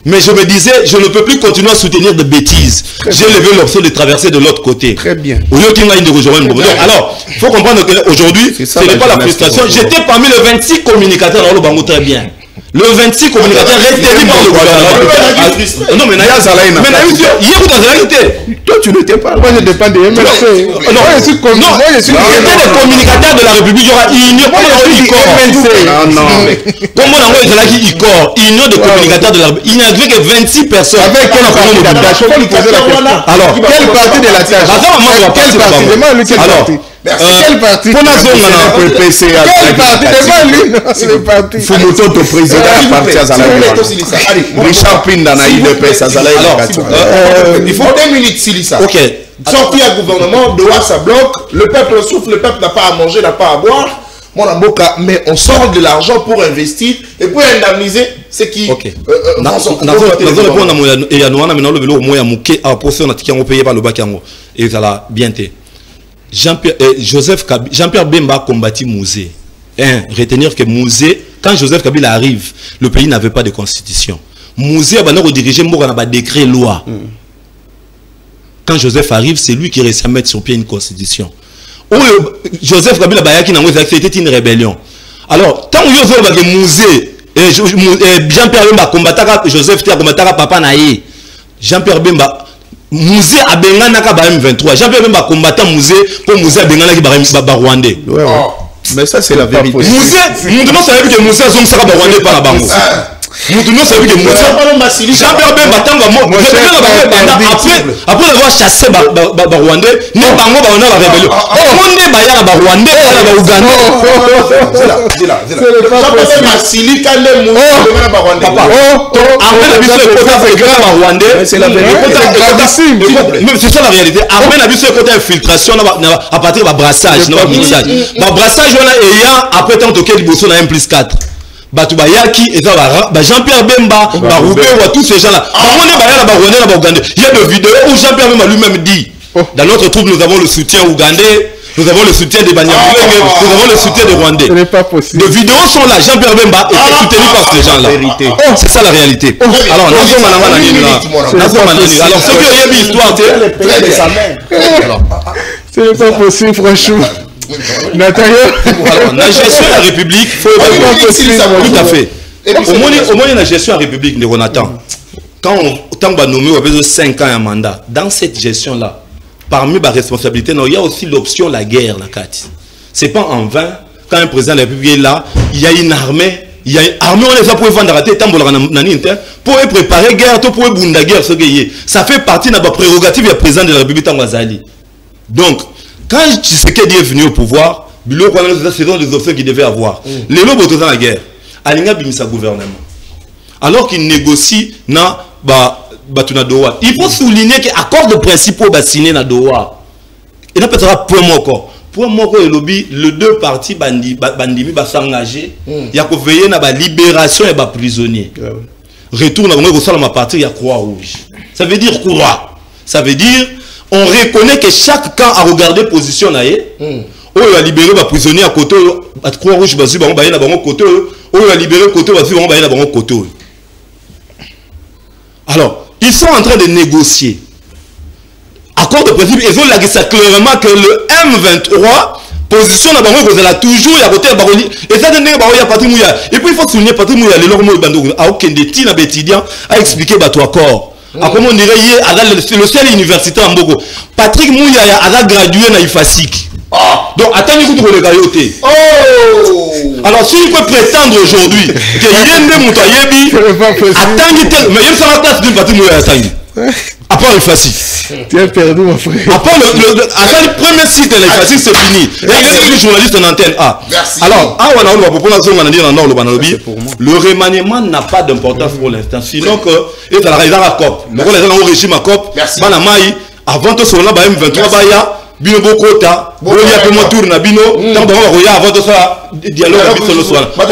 Mais je me disais, je ne peux plus continuer à soutenir des bêtises. J'ai levé l'option de traverser de l'autre côté. Très bien. Alors, il faut comprendre qu'aujourd'hui, ce n'est pas la frustration. J'étais parmi les 26 communicateurs dans le Bango, très bien. Le 26 communicateurs retenus par le gouvernement. Non, mais toi, tu n'étais pas. Moi, je dépends des MLC. Non, je suis des communicateurs de la République. Il y aura union de communicateurs de la République. Il n'y avait que 26 personnes. Avec quel parti? Alors, quel parti de la tâche? Quel parti? Alors, quel parti? Pour la zone, quel parti? C'est le parti. Faut monter au président du parti à Richard Pinda na IDPS. Il faut 2 minutes, Silissa. Ok. Sortir un gouvernement, doit ça bloque, le peuple souffre, le peuple n'a pas à manger, n'a pas à boire. Mais on sort de l'argent pour investir et pour indemniser ce qui. Ok. Et ça l'a bien été. Jean-Pierre Bemba a combattu Mouzé. Retenir que Mouzé, quand Joseph Kabila arrive, le pays n'avait pas de constitution. Mouzé a redirigé un décret loi. Quand Joseph arrive, c'est lui qui réussit à mettre sur pied une constitution. Joseph Kabila c'était une rébellion. Alors, tant que Joseph Mouzé, Jean-Pierre Bemba combattra Joseph Tia combattra Papa Naïe. Jean-Pierre Bemba. Mouzé a bengana ka ba M23. Jean-Pierre Bemba combattant Mouzé pour Mouzé a bengana ki ba Rwandais. Mais ça c'est la vérité. Mouzé, nous devons savoir que Mouzé a zonga ka ba Rwandais par la bango. Nous devons savoir que Mouzé Jean-Pierre Bemba tanga mo après avoir chassé ba Rwandais, ni bango ba on a la rébellion. Monde ba ya ba Rwandais ba Ouganda. C'est là. Jean-Pierre Bemba Sili kande Mouzé ba Rwandais. Après la biso kota c'est grave ba Rwandais. C'est la vérité. C'est ça la réalité. Après la biso kota infiltration à partir de brassage, mixage. Ba brassage on a ayant après tant que liboso na 1+4. Batu Bayaki et Jean-Pierre Bemba, Baroubé ou tous ces gens-là. Il y a des vidéos où Jean-Pierre Bemba lui-même dit, dans notre troupe nous avons le soutien ougandais, nous avons le soutien des Banyamulenge, nous avons le soutien des Rwandais. Ce n'est pas possible. Les vidéos sont là, Jean-Pierre Bemba était soutenu par ces gens-là. C'est ça la réalité. Alors, alors, ceux qui ont eu l'histoire, ce n'est pas possible, franchement. Nathalie, la gestion de la République, tout à fait. Au moins, la gestion de la République, Nathan, quand on a nommé 5 ans un mandat, dans cette gestion-là, parmi les responsabilités, il y a aussi l'option de la guerre. Ce n'est pas en vain, quand un président de la République est là, il y a une armée. Il y a une armée, on les a pour vendre pour préparer la guerre, pour la guerre. Ça fait partie de la prérogative du président de la République. Donc, quand Tshisekedi est venu au pouvoir, c'est des options qu'il devait avoir. Les lobes dans la guerre, Alinga bimisa gouvernement. Alors qu'il négocie dans Doha. Il faut souligner que l'accord de principe est signé dans Doha. Il n'y a pas point moko. Point moko et lobby, les deux partis bandimi s'engager. Il y a veiller à la libération des prisonniers. Retourne à ma partie, il y a Croix Rouge. Ça veut dire quoi? Ça veut dire on reconnaît que chaque camp a regardé position. On a libéré les prisonniers à côté. À Croix Rouge, on a libéré côté. Alors, ils sont en train de négocier. Accord de principe, ils ont dit ça clairement que le M23, position à Bango, vous allez toujours y côté Baroli. Et ça, il y a Patrick Mouya. Et puis, il faut souligner Patrick Mouya, les lormeaux Bandou, à aucun des tirs étudiants, à expliquer ton accord. Comment on dirait, le seul université en Bogo. Patrick Mouya a gradué dans l'IFASIC. Donc, attendez que vous le gagnez. Alors, s'il peut prétendre aujourd'hui que il y a des moutayébi, attendez, mais il y a une place d'une Patrick Mouya. À part le FASIC. Tu as perdu, mon frère. À part le premier site de l'FASIC, c'est fini. Et il est journaliste en antenne A. Merci. Alors, le remaniement n'a pas d'importance pour l'instant. Sinon, que il a la COP. Le régime à COP. Merci. Avant que ce soit là, M23, Bino Bokota, Boya Pomotour Nabino, tant de Roya avant de ça, dialogue avec le soir. Tout à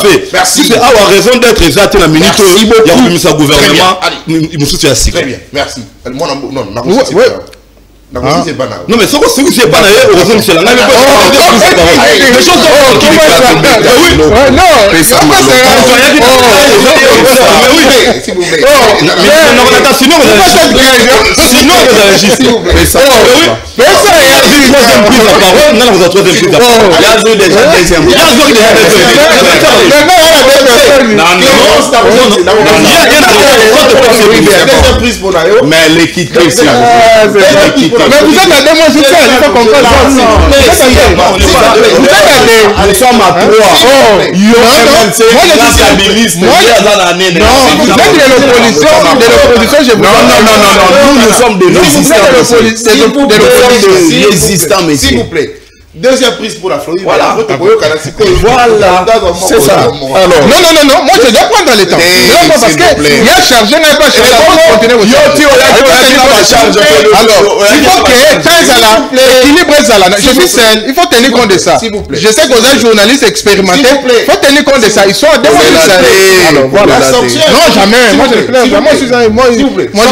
fait. Merci. C'est avoir raison d'être exact dans la minute. Il y a eu un gouvernement. Il me soutient assez. Très bien. Merci. Moi, non, non, mais ce que c'est pas d'ailleurs, heureusement, c'est la même chose. Les choses sont qui oui, non, mais l'équité, c'est mais vous êtes la démonstration, il faut qu'on fasse ça. Nous sommes à 3. Nous sommes des résistants. S'il vous plaît. Deuxième prise pour la Floride. Voilà. Voilà. C'est ça. Alors, non. Moi, je dois prendre les temps. Parce qu'il y a chargé, n'a pas chargé. Alors, il faut que l'équilibre est là. Je suis seul. Il faut tenir compte de ça. Je sais que vous êtes journaliste expérimenté. Il faut tenir compte de ça. Ils sont à démontrer. Voilà. Non, jamais. Moi, je ne plains pas. Moi, je ne plains pas.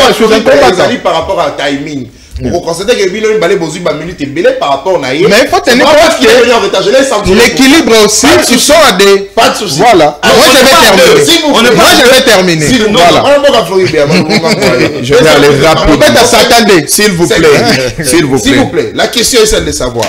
Je suis un combattant. Par rapport à timing. Vous constatez que Bilo Mbale Bozu minute par rapport à mais il faut tenir compte que l'équilibre aussi, ils sont à des. Pas de soucis. Voilà. Moi, je vais terminer. Voilà. Je vais aller rapidement. S'il vous plaît. S'il vous plaît. La question est celle de savoir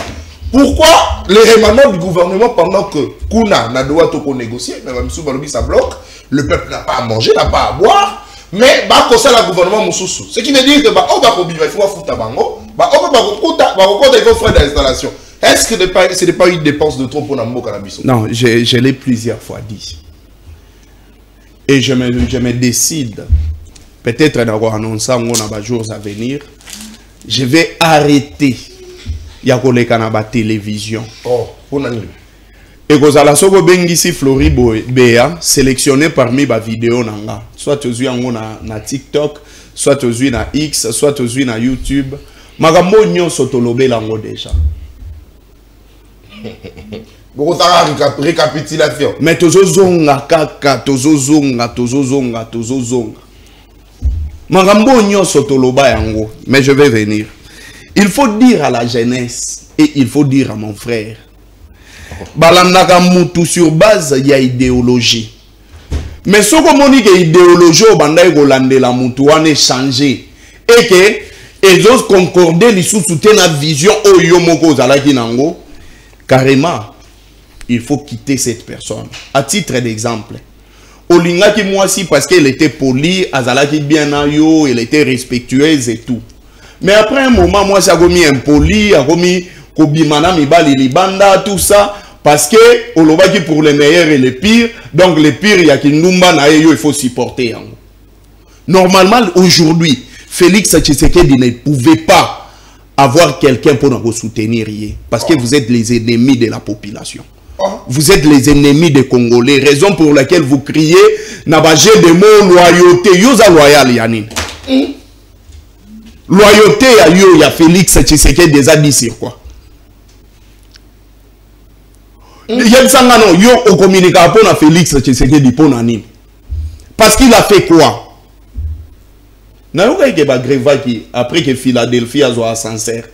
pourquoi les remaniements du gouvernement pendant que Kuna n'a droit de négocier, mais même si ça bloque, le peuple n'a pas à manger, n'a pas à boire. Mais comme ça, le gouvernement Moussoussou. Ce qui veut dire que on va il faut foutre bango, il faut faire d'installation. Est-ce que ce n'est pas une dépense de trop pour Nambo Cannabis? Non, je l'ai plusieurs fois dit. Et je me décide, peut-être d'avoir annoncé en jours à venir, je vais arrêter Yakole Kanaba télévision. Oh, pour nani? Et que la soko bengisi Flori Béa sélectionné parmi les vidéos nanga. Soit tu as na TikTok, soit tu as na X, soit tu as na YouTube. Magambo nyo sotolobe lango déjà. Beaucoup de récapitulation. Mais tozo zonga kaka, tozo zonga. Magambo nyo sotoloba yango. Mais je vais venir. Il faut dire à la jeunesse et il faut dire à mon frère. Balandaka mutu sur base il y a idéologie. Mais ce que mon idéologie au bandai golande la mutu ane changé et que ils osent concorder les sous-soutiens la vision au yomoko zalaki nango carrément il faut quitter cette personne. À titre d'exemple, Olinga qui moi si parce qu'elle était polie, azalaki bien ayo, elle était respectueuse et tout. Mais après un moment moi ça a commis impoli, a commis kobimana mibali libanda tout ça. Parce que olobaki pour les meilleurs et les pires, donc les pires, il y a qui numba na yo, il faut supporter. Normalement, aujourd'hui, Félix Tshisekedi ne pouvait pas avoir quelqu'un pour nous soutenir, parce que vous êtes les ennemis de la population. Vous êtes les ennemis des Congolais, raison pour laquelle vous criez, nabagé des mots loyauté, yosa loyal yanin. Loyauté à yo, il y a Félix Tshisekedi déjà dit sur quoi? Yo au communiqué pour Félix Tshisekedi pour nani. Parce qu'il a fait quoi? Après que Philadelphie a joué sincère.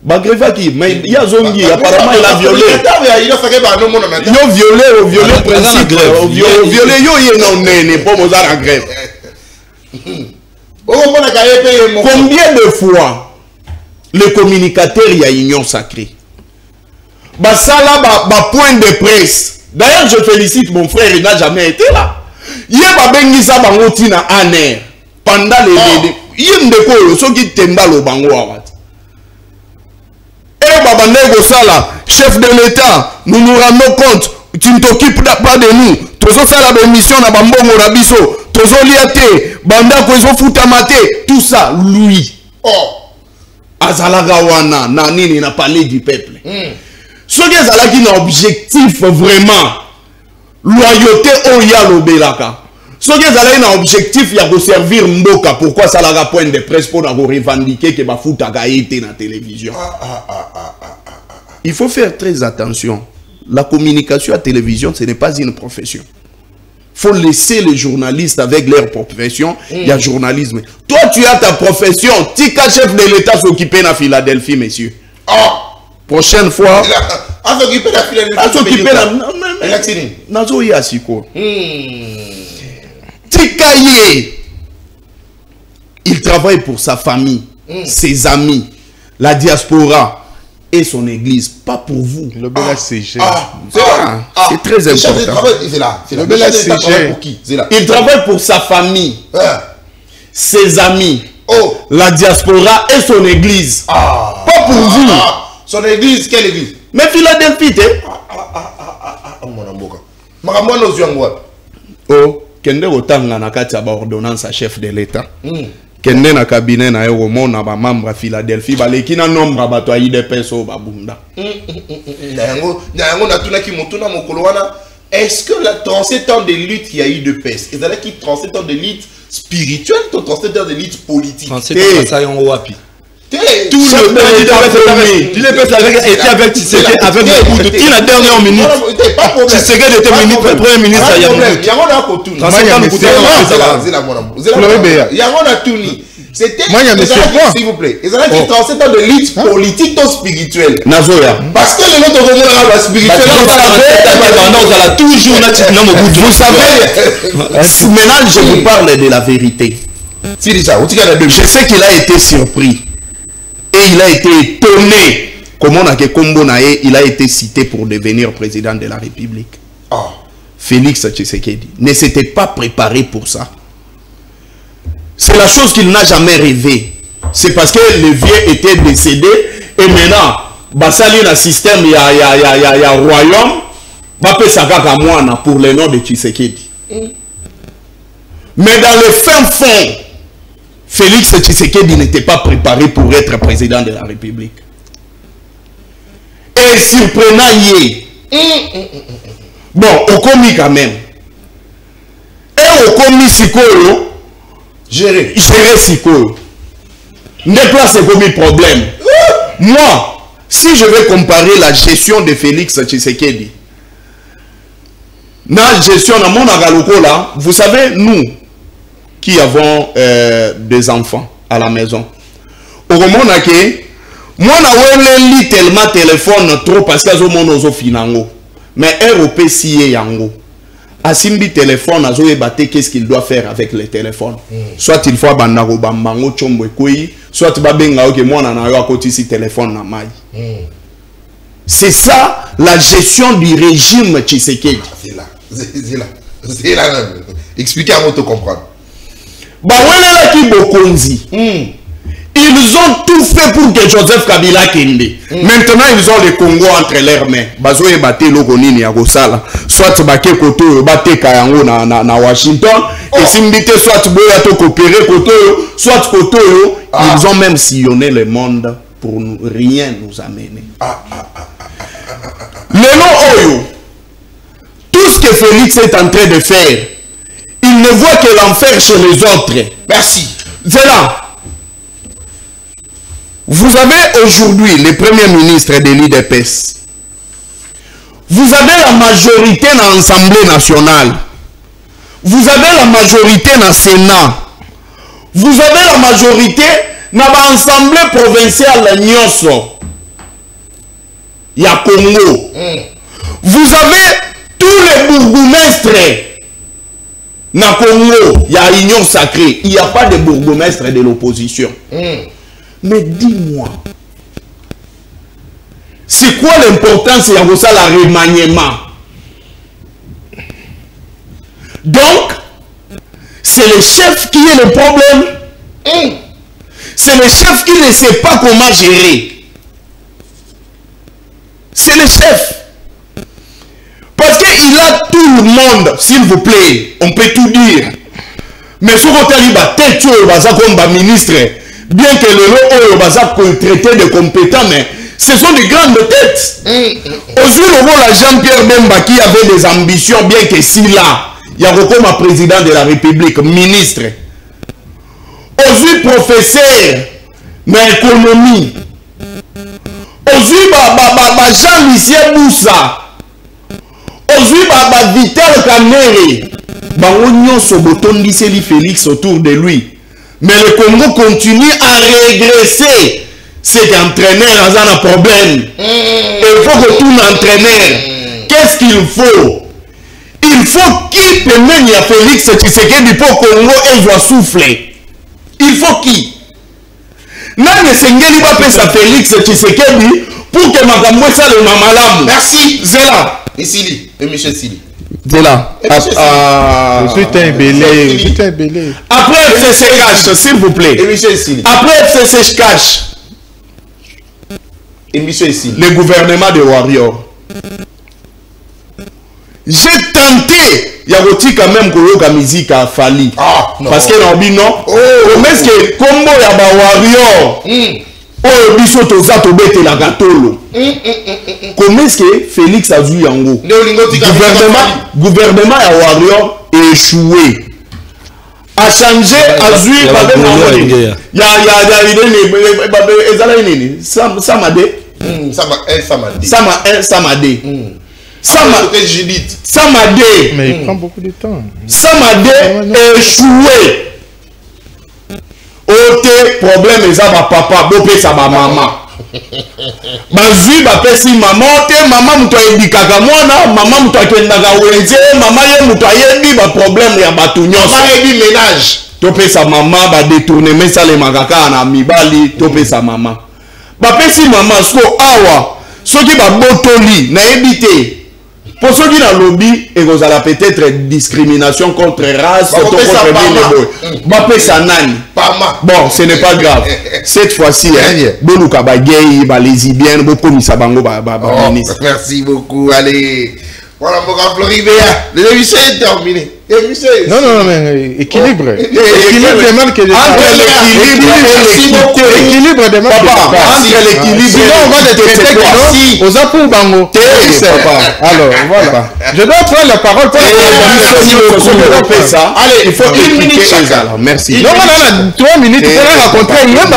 Bagrevaki, mais il y a zongi, apparemment il a violé. Il a violé le principe. Violé, il a violé, pas Mozart en grève. Combien de fois le communicateur il y a union sacrée? Basala point de presse. D'ailleurs, je félicite mon frère, il n'a jamais été là. Il y a bengi sa bangoti na aner pendant les il ndeko so ki temba lo bango awat. Et babande go sala, chef de l'État, nous nous rendons compte, tu ne t'occupes pas de nous. Tozo sala ba mission na bambongo na biso, tozo liate, banda ko zo futamate, tout ça lui. Azalaga wana na nini na parler du peuple. Ce qui est un objectif vraiment, loyauté au Yalobelaka. Ce qui est un objectif, il y a de servir Mboka. Pourquoi ça a point de presse pour revendiquer que Bafouta a été dans la télévision? Il faut faire très attention. La communication à la télévision, ce n'est pas une profession. Il faut laisser les journalistes avec leur profession. Il y a journalisme. Toi, tu as ta profession. Tika chef de l'État s'occuper de Philadelphie, messieurs. Prochaine fois, il travaille pour sa famille, ses amis, la diaspora et son église, pas pour vous. C'est très important. Il travaille pour sa famille, ses amis, la diaspora et son église, pas pour vous. Son église, quelle église? Mais Philadelphie, oh, kende otanga na kati ya ordonnance à chef de l'État. Kende na cabinet na yo mona ba membre Philadelphie baleki na nombre bato IDPS o babunda. Na tuna ki motuna mokolo wana, est-ce que la 37 ans de lutte qui a eu de PES, et là qui 37 ans de lutte spirituelle, 37 ans de lutte politique. 37 ans ça yon wapi. Tout le monde était avec Tshisekedi avec beaucoup de qui la dernière minute. Tshisekedi était premier ministre à Yamoussoukro. C'était, s'il vous plaît, ils ont 37 ans de lutte politique ou spirituelle. Parce que les autres romans spirituels, vous savez, maintenant je vous parle de la vérité. Je sais qu'il a été surpris. Et il a été étonné comment il a été cité pour devenir président de la République. Félix Tshisekedi ne s'était pas préparé pour ça. C'est la chose qu'il n'a jamais rêvé. C'est parce que le vieux était décédé et maintenant, basali na système ya royaume, pour le nom de Tshisekedi. Mais dans le fin fond, Félix Tshisekedi n'était pas préparé pour être président de la République. Et surprenant, bon, au commis quand même. Et au commis Sikolo, gérer Sikolo. Ne place commis problème. Moi, si je vais comparer la gestion de Félix Tshisekedi, la gestion de mon agaloko là, vous savez, nous, qui avons des enfants à la maison. okomona ke mwana weleli tellement téléphone trop parce que azomona ozofinango mais ROP siye yango asimbi téléphone azoyeba te qu'est-ce qu'il doit faire avec le téléphone soit il faut abanda kobambango chombo ekoi soit babenga oke mwana na yo akotisi téléphone na mai c'est ça la gestion du régime Tshisekedi. C'est là même. Expliquez à moi de comprendre. Bawelela ki bokonzi. Ils ont tout fait pour que Joseph Kabila kende. Maintenant, ils ont le Congo entre leurs mains. Bazoye bate loko nini ya kosala. Soit bake koto bate kayango na Washington. Et simbite soit boya to coopérer koto, soit koto ils ont même sillonné le monde pour rien nous amener. Le Oyo, tout ce que Félix est en train de faire, il ne voit que l'enfer chez les autres. Merci. Voilà. Vous avez aujourd'hui le premier ministre de l'IDPS. Vous avez la majorité dans l'Assemblée nationale. Vous avez la majorité dans le Sénat. Vous avez la majorité dans l'Assemblée provinciale Nyonso. Il y a Congo. Vous avez tous les bourgmestres dans Congo. Il y a Union Sacrée. Il n'y a pas de bourgmestre de l'opposition. Mais dis-moi, c'est quoi l'importance de le remaniement? Donc, c'est le chef qui est le problème. C'est le chef qui ne sait pas comment gérer. C'est le chef. Parce qu'il a tout le monde, s'il vous plaît, on peut tout dire. Mais ce qu'on a dit, comme ministre, bien que le lot traité de compétents, mais ce sont des grandes têtes. Aussi, le Jean-Pierre Bemba qui avait des ambitions, bien que si là, il y a comme président de la République, ministre. Aussi, professeur, mais économie. Aussi, Jean-Lucien Boussa. Aussi, Vital Kamere. Bangonio Sobotondi Seli Félix autour de lui. Mais le Congo continue à régresser. C'est qu'entraîneur a un problème. Il faut que tout entraîneur. Qu'est-ce qu'il faut? Il faut qui peut mener à Félix Tshisekedi pour Congo et doit souffler. Il faut qui? Nani Sengeli va faire ça Félix Tshisekedi pour que Makambo ça le Mamalam. Merci. Zela. Et Sili. Et Michel Sili. Zela. Après FCC cash, s'il vous plaît. Et Michel Sili. Après FCC cash. Et Michel Sili. Le gouvernement de Warrior. J'ai tenté, il y a aussi quand même que musique a fallu. Parce que non, comment est-ce que combo ya ba Warrior oh biso toza to bete la gatolo. Comment est-ce que Félix a vu yango? Gouvernement ya Warrior échoué. A changé a vu Samadé. Samadé. Mais il prend beaucoup de temps. Samadé échoué. Ote problème les ma papa, bopé sa maman. Bazui bapesi maman, te maman muto ebikaka mwana, maman muto akendaka wenze, maman ye muto ayebi ba problème ya batu nyonso. Maman ebi ménage. Topé sa maman ba détourner mais ça les magaka na mibali, topé sa maman. Bapesi maman so awa, soki ba botoli na ebité. Pour ceux qui dans le lobby, et vous allez peut-être discrimination contre race, bon, ce n'est pas grave. Cette fois-ci, merci beaucoup. Allez, voilà mon grand Floribert. L'émission est terminée. Non, mais équilibre. Équilibre demande que l'équilibre demande entre l'équilibre. Sinon, on va le traiter que aux appuis bango. Alors, voilà. Je dois prendre la parole pour ça. Allez, il faut 1 minute chacun. Merci. Non, 3 minutes pour rencontrer une autre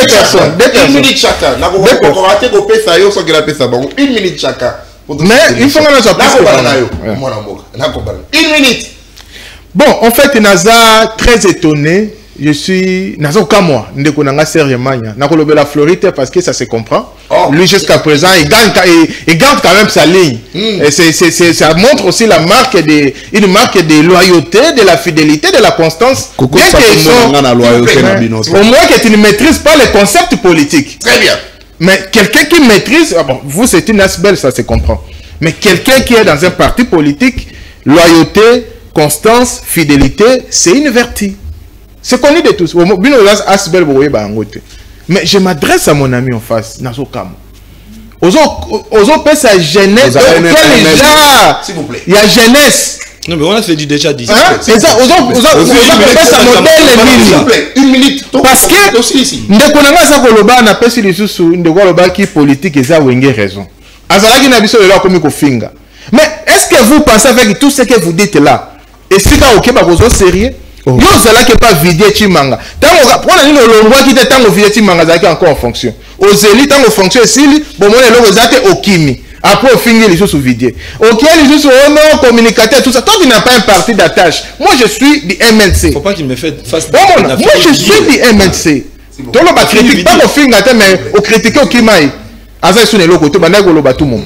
personne. 1 minute chacun. On va rater qu'on ça, yo, sans qu'il a fait ça. 1 minute chacun. Mais il faut qu'on ait ça. 1 minute. Bon, en fait, Naza très étonné je suis nazo kamwa ndeko nanga sérieusement nakolo la Floride parce que ça se comprend. Lui jusqu'à présent il garde quand même sa ligne. Et ça montre aussi une marque de loyauté, de la fidélité, de la constance. Bien au moins que tu ne maîtrises pas les concepts politiques. Très bien. Mais quelqu'un qui maîtrise, vous c'est une asbelle, ça se comprend. Mais quelqu'un qui est dans un parti politique, loyauté, constance, fidélité, c'est une vertu. C'est connu de tous. Mais je m'adresse à mon ami en face, Nazo Kam. Ozo peut sa jeunesse. S'il vous plaît. Il y a jeunesse. Non, mais on a fait déjà dit. C'est ça. Ozo sa modèle. Une minute. Parce que ndeko nanga sa koloba na pesi lisusu ndeko loba ki politique eza wenge raison. Azalaki na biso lelo komi ko finga. Mais est-ce que vous pensez avec tout ce que vous dites là? Et si ka okeba kozo sérieux? Yo zalaki pas vider Chimanga. Tango pona nino longwa ki te tango vider Chimanga zalaki encore en fonction. Ozeli tango fonction esili bomone loko zate okimi. Après au finir les choses sous vider. OK les choses non communicateur tout ça. Toi tu n'as pas un parti d'attache. Moi je suis du MNC. Faut pas qu'il me fasse face. Moi je suis du MNC. Donc on va critiquer pas au finir mais au critiquer au kimai. Asa sur les locaux to banda goloba tout monde.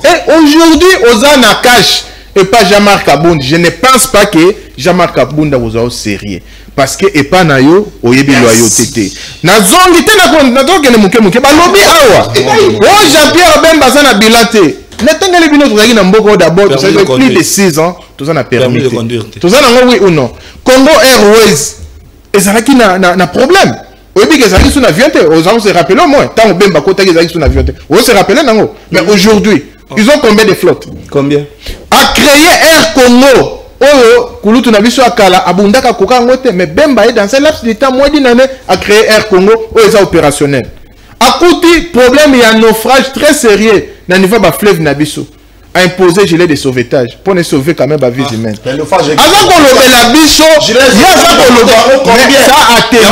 Et aujourd'hui Oza na cash et pas Jean-Marc Abounda. Je ne pense pas que Jean-Marc Abounda vous a sérieux. Parce que et pas na yo oyebi loyauté. Na zongi te na zongi ne muke ba lobi awa. Oh Jean-Pierre Bemba ça na bilate. Na tengele bino tozaki na mboko d'abord ça fait plus de 6 ans tout ça na permis de conduire. Tout ça na oui ou non. Congo Airways ezalaki na problème. Oyebi que ezalaki sous avion te. On se rappelle au moins tant Bemba kota ezalaki sous avion te. On se rappelle nango. Mais aujourd'hui, ils ont combien de flottes? Combien? A créé Air Congo. Oh, Kulutu na biso akala abundaka koka ngote mais Bemba est dans un laps de temps moins d'une année à créer Air Congo où est opérationnel. A côté problème il y a un naufrage très sérieux dans niveau ba fleuve na biso a imposé gilet de sauvetage pour ne sauver quand même la vie humaine. Avant qu'on le la biso, ça a atténué.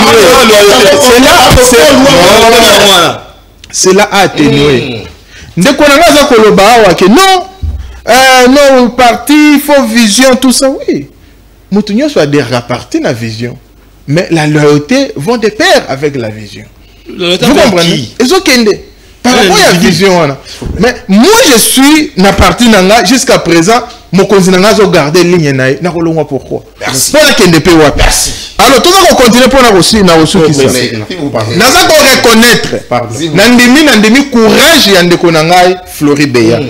Cela a atténué. Ndeko na ngaza koloba awa ke non. Non, parti, il faut vision, tout ça, oui. Moutounio soit des partis dans la vision. Mais la loyauté vont de pair avec la vision. Vous comprenez? Ils ont qu'une par rapport à la vision. Mais moi, je suis dans la partie jusqu'à présent. Mon continent a gardé ligne naï. Pourquoi? Merci. Merci. Alors, tout ça, on continue pour nous aussi. Nous allons reconnaître. Nandemi courage et Andekonangai Floribeya.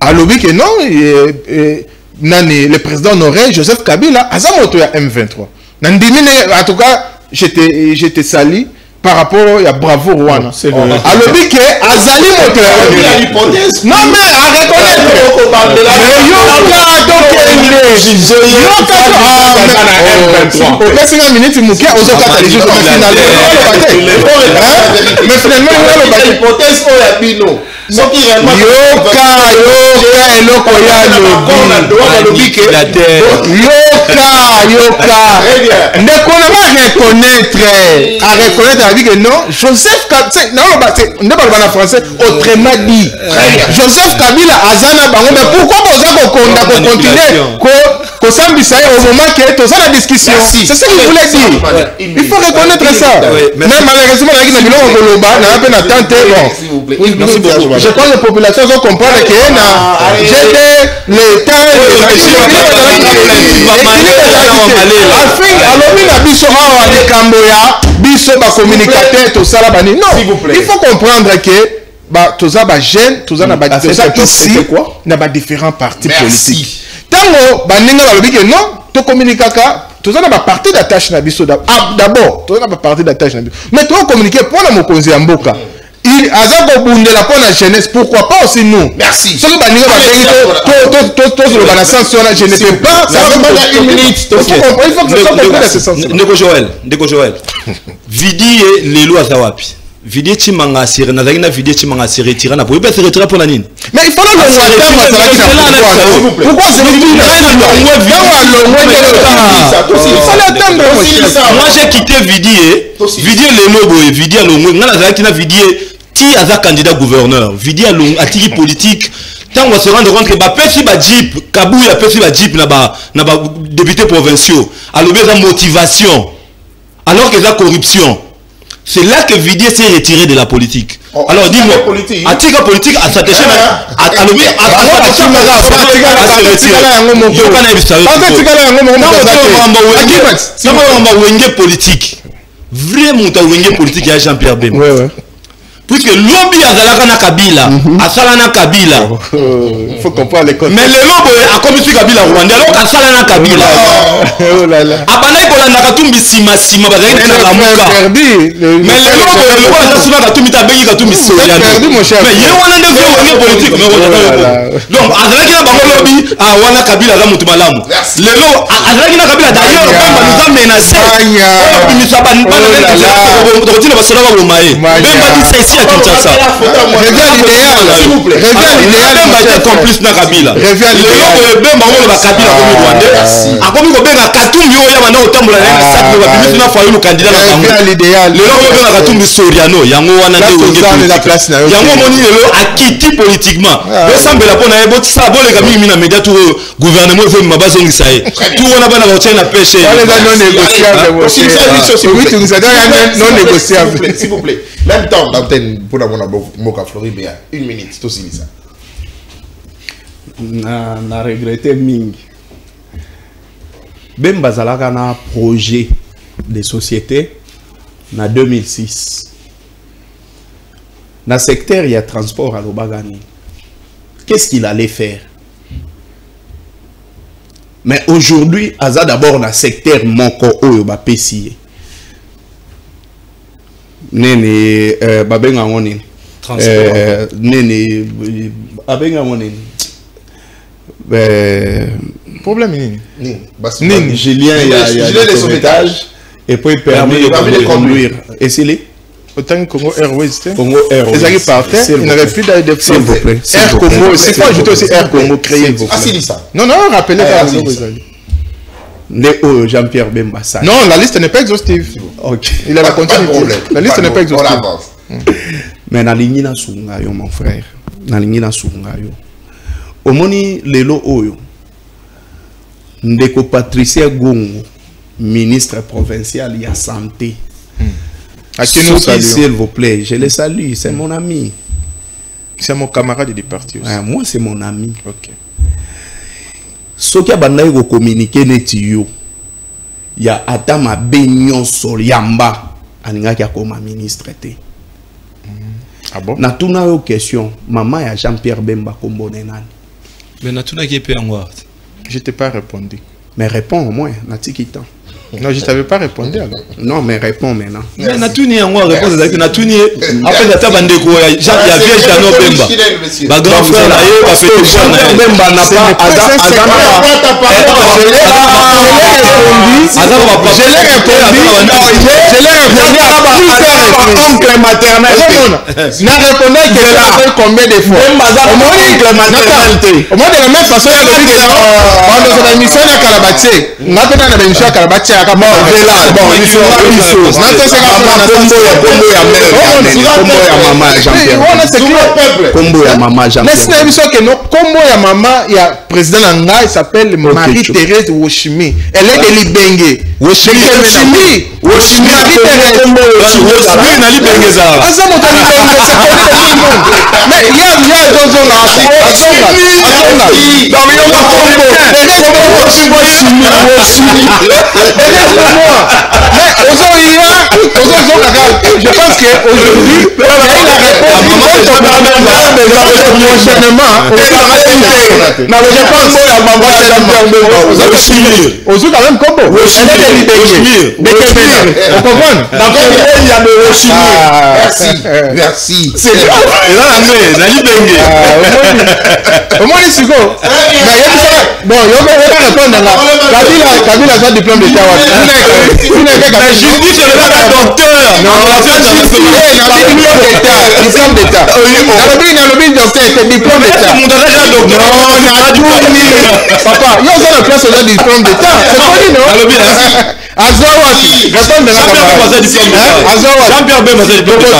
Alors oui que non, le président honoré Joseph Kabila a moto ya M23. En tout cas, j'étais sali par rapport à Bravo Rwanda. Alors oui que Azali moto ya non mais à reconnaître. Mais finalement soki yoka eloko ya lobi ndeko na reconnaître avec que non Joseph Kabila non ne parle pas en français autrement dit Joseph Kabila azana bango mais pourquoi boza kokonda ko continuer ko sambisa au moment que tout ça la discussion c'est ce qu'il voulait dire il faut reconnaître ça mais malheureusement la guine biloko koloba na pe na tante bon je crois que la population va comprendre que j'étais le temps il faut comprendre que tous les jeunes, tous les différents partis politiques. Tant que non, tu communiques tous les partis d'attache d'abord, tous les partis d'attache mais tu communiquer pour la mokonzi ya mboka. Il a la pour la jeunesse, pourquoi pas aussi nous? Merci. Je n'étais pas. Ça va une minute. Il faut que ce soit compris ce sens. Ndeko Joël. Vidi les lois Zawapi. Vidi Chimanga Sire, Nazagina Vidi Chimanga Sire, retira na pour se retirer pour la nine. Mais il faut le pourquoi c'est moi j'ai quitté Vidi les logo et Vidi à l'ongo. Nazagina Vidi ti aza candidat gouverneur vidi a tiki politique tant on se rendre compte que ba pesi ba jeep Kabouya pesi ba jeep na ba député provinciaux alors bien motivation alors que la corruption. C'est là que Vidier s'est retiré de la politique. Alors dis-moi, Atika politique a s'attaché à politique. Vraiment politique à Jean-Pierre Bemba. Puisque lobby azalaka na Kabila, asala na Kabila. Faut comprendre les codes. Mais le lobby a comme si Kabila Rwanda, alors asala na Kabila. Oh là là. Abana ko la nakatumbi sima bazali na lamuka. Mais le lobby a suna katumbi tabengi katumbi soya. Mais ye wana nde vyo politique mais wana. Donc azalaki na bango lobby a wana Kabila za mutu malamu. Lelo azalaki na Kabila d'ailleurs Bemba nous a menacé. Oh bimisa ban ban ko tina basola ba bomaye. Bemba dit à Kinshasa. Reviens l'idéal, s'il vous plaît. Reviens l'idéal. Bemba était complice na Kabila. Reviens l'idéal. Bemba on va Kabila comme Rwandais. A comme ko benga Katumbi oya bana otambola na sac ba bimisi na fayo candidat na bango. Reviens l'idéal. Le lo benga Katumbi Soriano yango wana nde la place na yo. Yango moni lelo akiti politiquement. Yo sambela pona ebo tsa bole ka mingi na média tout gouvernement veut mabazongi ça est. Tout wana bana ba tena pêche. Wale za non négociable. Non négociable. S'il vous plaît. Même temps, pour la Moka Floride, mais une minute, c'est aussi ça. Na regretté Ming. Bemba Zalaka na projet de société en 2006. Dans le secteur, il y a transport à l'Obagani. Qu'est-ce qu'il allait faire? Mais aujourd'hui, Aza d'abord dans le secteur Moko Oyoba Pessie. Nene babenga ngoni nene abenga ngoni problème nini Julien il y a des sauvetages et puis permis de conduire et c'est les autant Congo Airways Congo Airways les amis partaient il n'avait plus d'aide de s'il vous plaît Air Congo c'est pas ajouter aussi Air Congo créé non rappelez Jean-Pierre Bemba. Non, la liste n'est pas exhaustive. Ok. Il a la continuité. La liste n'est pas exhaustive. Mais na lingina sungayo mon frère. Na lingina sungayo. Omoni lelo oyo. Ndeko Patricia Gongo, ministre provincial ya santé. À qui nous saluons. S'il vous plaît, je le salue, c'est mon ami. C'est mon camarade du parti aussi. Moi c'est mon ami. OK. Soki abandaki ko communiquer neti yo ya ata mabe nyonso yamba alingaki akoma ministre te. Ah bon? Na tuna yo question maman ya Jean-Pierre Bemba kombo nani? Mais na tuna ki pe ngwa. Je t'ai pas répondu. Mais réponds au moins na tikita. Non, je t'avais pas répondu alors. Non, mais réponds maintenant. Mais na tuni ngwa réponse ezaki na tuni après ça bande ko ya vierge ya no Bemba. Ba grand frère na ye ba petit frère na ye. Bemba n'a pas oncle maternel. N'a répondu que combien de fois? Oncle maternel. Au moins de la même façon, il a dit que dans l'émission de Karabaté, on a dans l'émission de Karabaté, Combo ya maman ya président Nanga, il s'appelle Marie-Thérèse Woshimi. Elle est de Libenge. Woshimi Marie-Thérèse Woshimi na Libenge za. Asa moto Libenge c'est connu de tout le monde. Mais il y a Jojo na Atonga. Dans le Combo. Je pense qu'aujourd'hui, il y a la réponse. Aujourd'hui, quand même, combo. Merci. C'est là, au moins, c'est bon. Bon, il va répondre là. Kabila a diplôme de Tawa. Justice n'est pas docteur. Non, diplôme d'État. le docteur, c'est diplôme d'état. Papa, il y a une classe de diplôme d'état. C'est connu, non? Azawati. Réponds maintenant. Jean-Pierre Bemba, c'est diplôme d'état.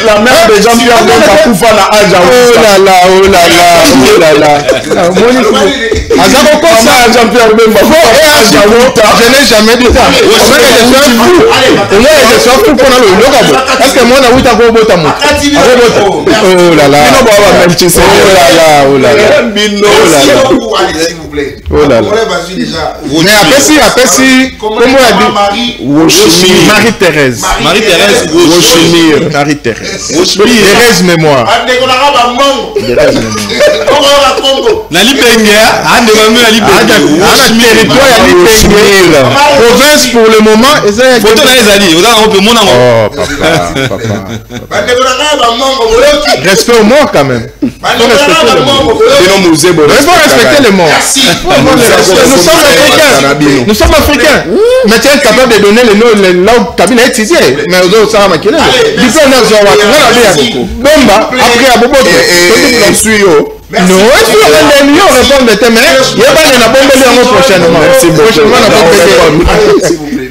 La mère de Jean-Pierre Bemba Koufa na Aja. Oh là là, oh là là, oh là là. Jean-Pierre Bemba. Je n'ai jamais dit ça. Je suis fou pour le logo. Est-ce que moi, on a 8 ans pour botter mon? Oh là là. Oh là là, oh là là. Merci beaucoup. Allez, s'il vous plaît. Oh là là. Mais après si, comment on a dit? Marie-Thérèse. Thérèse mémoire. Province pour le moment. Oh papa. Respect aux morts quand même. Il faut respecter les morts. Nous sommes africains. Mais tu es capable de donner les noms là où Kabila est étudié. Mais aux autres, ça va maquiller. Bomba, après à Bobo. Non, est-ce que on répond de thème? Il y a pas de bombe prochainement.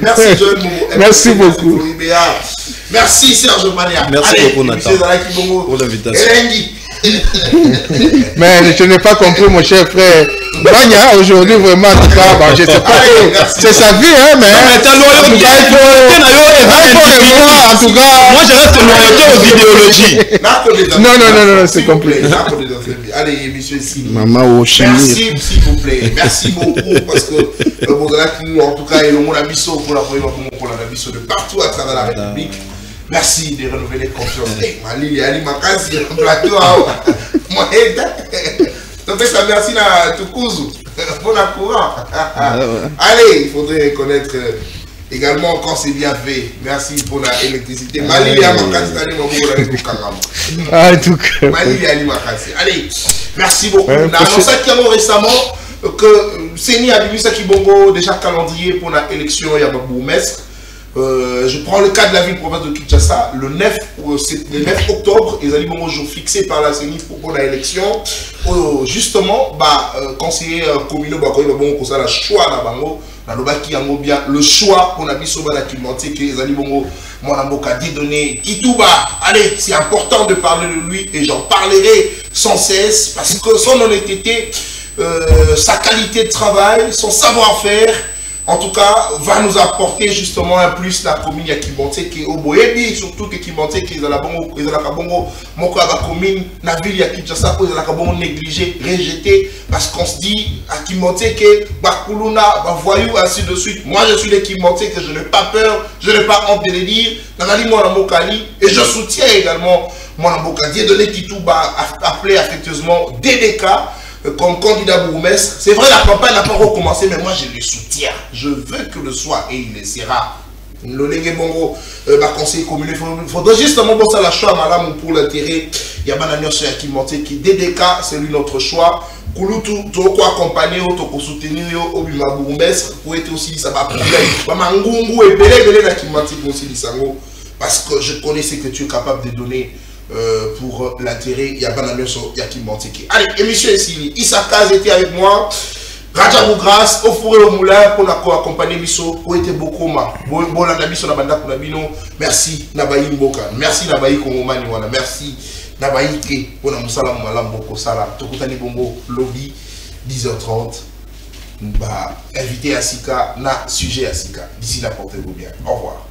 Merci, merci beaucoup. Merci Serge Mania. Merci beaucoup Nathan pour l'invitation. Mais je n'ai pas compris mon cher frère. Banya aujourd'hui vraiment en tout cas, je sais pas. C'est sa vie hein, mais en tout cas. Moi je reste loyauté aux idéologies. Non, c'est compliqué. Allez, monsieur Sini. Maman merci s'il vous plaît. Merci beaucoup parce que en tout cas, il y a mon abisso pour la première fois de partout à travers la République. Merci de renouveler confiance. Mali, Ali Makasi, plateau. Moi, merci à Tukuzu. Pour la courant. Allez, il faudrait reconnaître également quand c'est bien fait. Merci pour l'électricité. Mali, Ali Makasi, Mali, Ali Makasi. Allez, merci beaucoup. On a annoncé récemment que Seni a vu ça qui bongo déjà calendrier pour l'élection Yababou Mestre. Je prends le cas de la ville-province de Kinshasa, le 9 octobre, ils allaient bon jour fixé par la CENI pour l'élection. Justement, conseiller communal, le choix le choix qu'on a mis sur la climatique, ils allaient bon donner Kitouba. Allez, c'est important de parler de lui et j'en parlerai sans cesse parce que son honnêteté, sa qualité de travail, son savoir-faire, en tout cas, va nous apporter justement un plus la commune à Kimonté qui est au Boyebi, surtout que Kimonté qui est à la Bongo, mon commune, la ville à Kinshasa, qui est à la Bongo négligé, rejeté, parce qu'on se dit à Kimonté que Bakuluna, voyou, ainsi de suite. Moi, je suis les Kimonté que je n'ai pas peur, je n'ai pas honte de le dire. Nangali Mwanambokali, et je soutiens également Mwanambokali, donné Kitouba, appelé affectueusement DDK. Comme candidat bourgmestre, c'est vrai la campagne n'a pas recommencé, mais moi je le soutiens. Je veux que le soit et il le sera. Le Lengue Bongo, ma conseiller communal, il faudrait justement bosser la choix madame pour l'intérêt. Il y a Bananios qui monte qui DDK, c'est lui notre choix. Kouloutou, tu as accompagné, tu as soutenu au Bima bourgmestre pour être aussi ça va problème. Mamangungu et Belé qui monte aussi l'Isango parce que je connais ce que tu es capable de donner. Pour l'intérêt, il y a Banamioso, il y a Kimonté. Allez, émission ici, Issa Kaz était avec moi, Raja Bougras, au four et au moulin pour accompagner Misso, pour être beaucoup ma. Bon, la Nabiso na banda pour Nabino, merci Nabayi Mboka, merci Nabayi Kongomani wana, merci Nabayi Ke, pour la Moussala Moumalam Boko Sala, Tokutani Bongo, lobby, 10h30, invité Asika, na sujet Asika. D'ici là, portez-vous bien. Au revoir.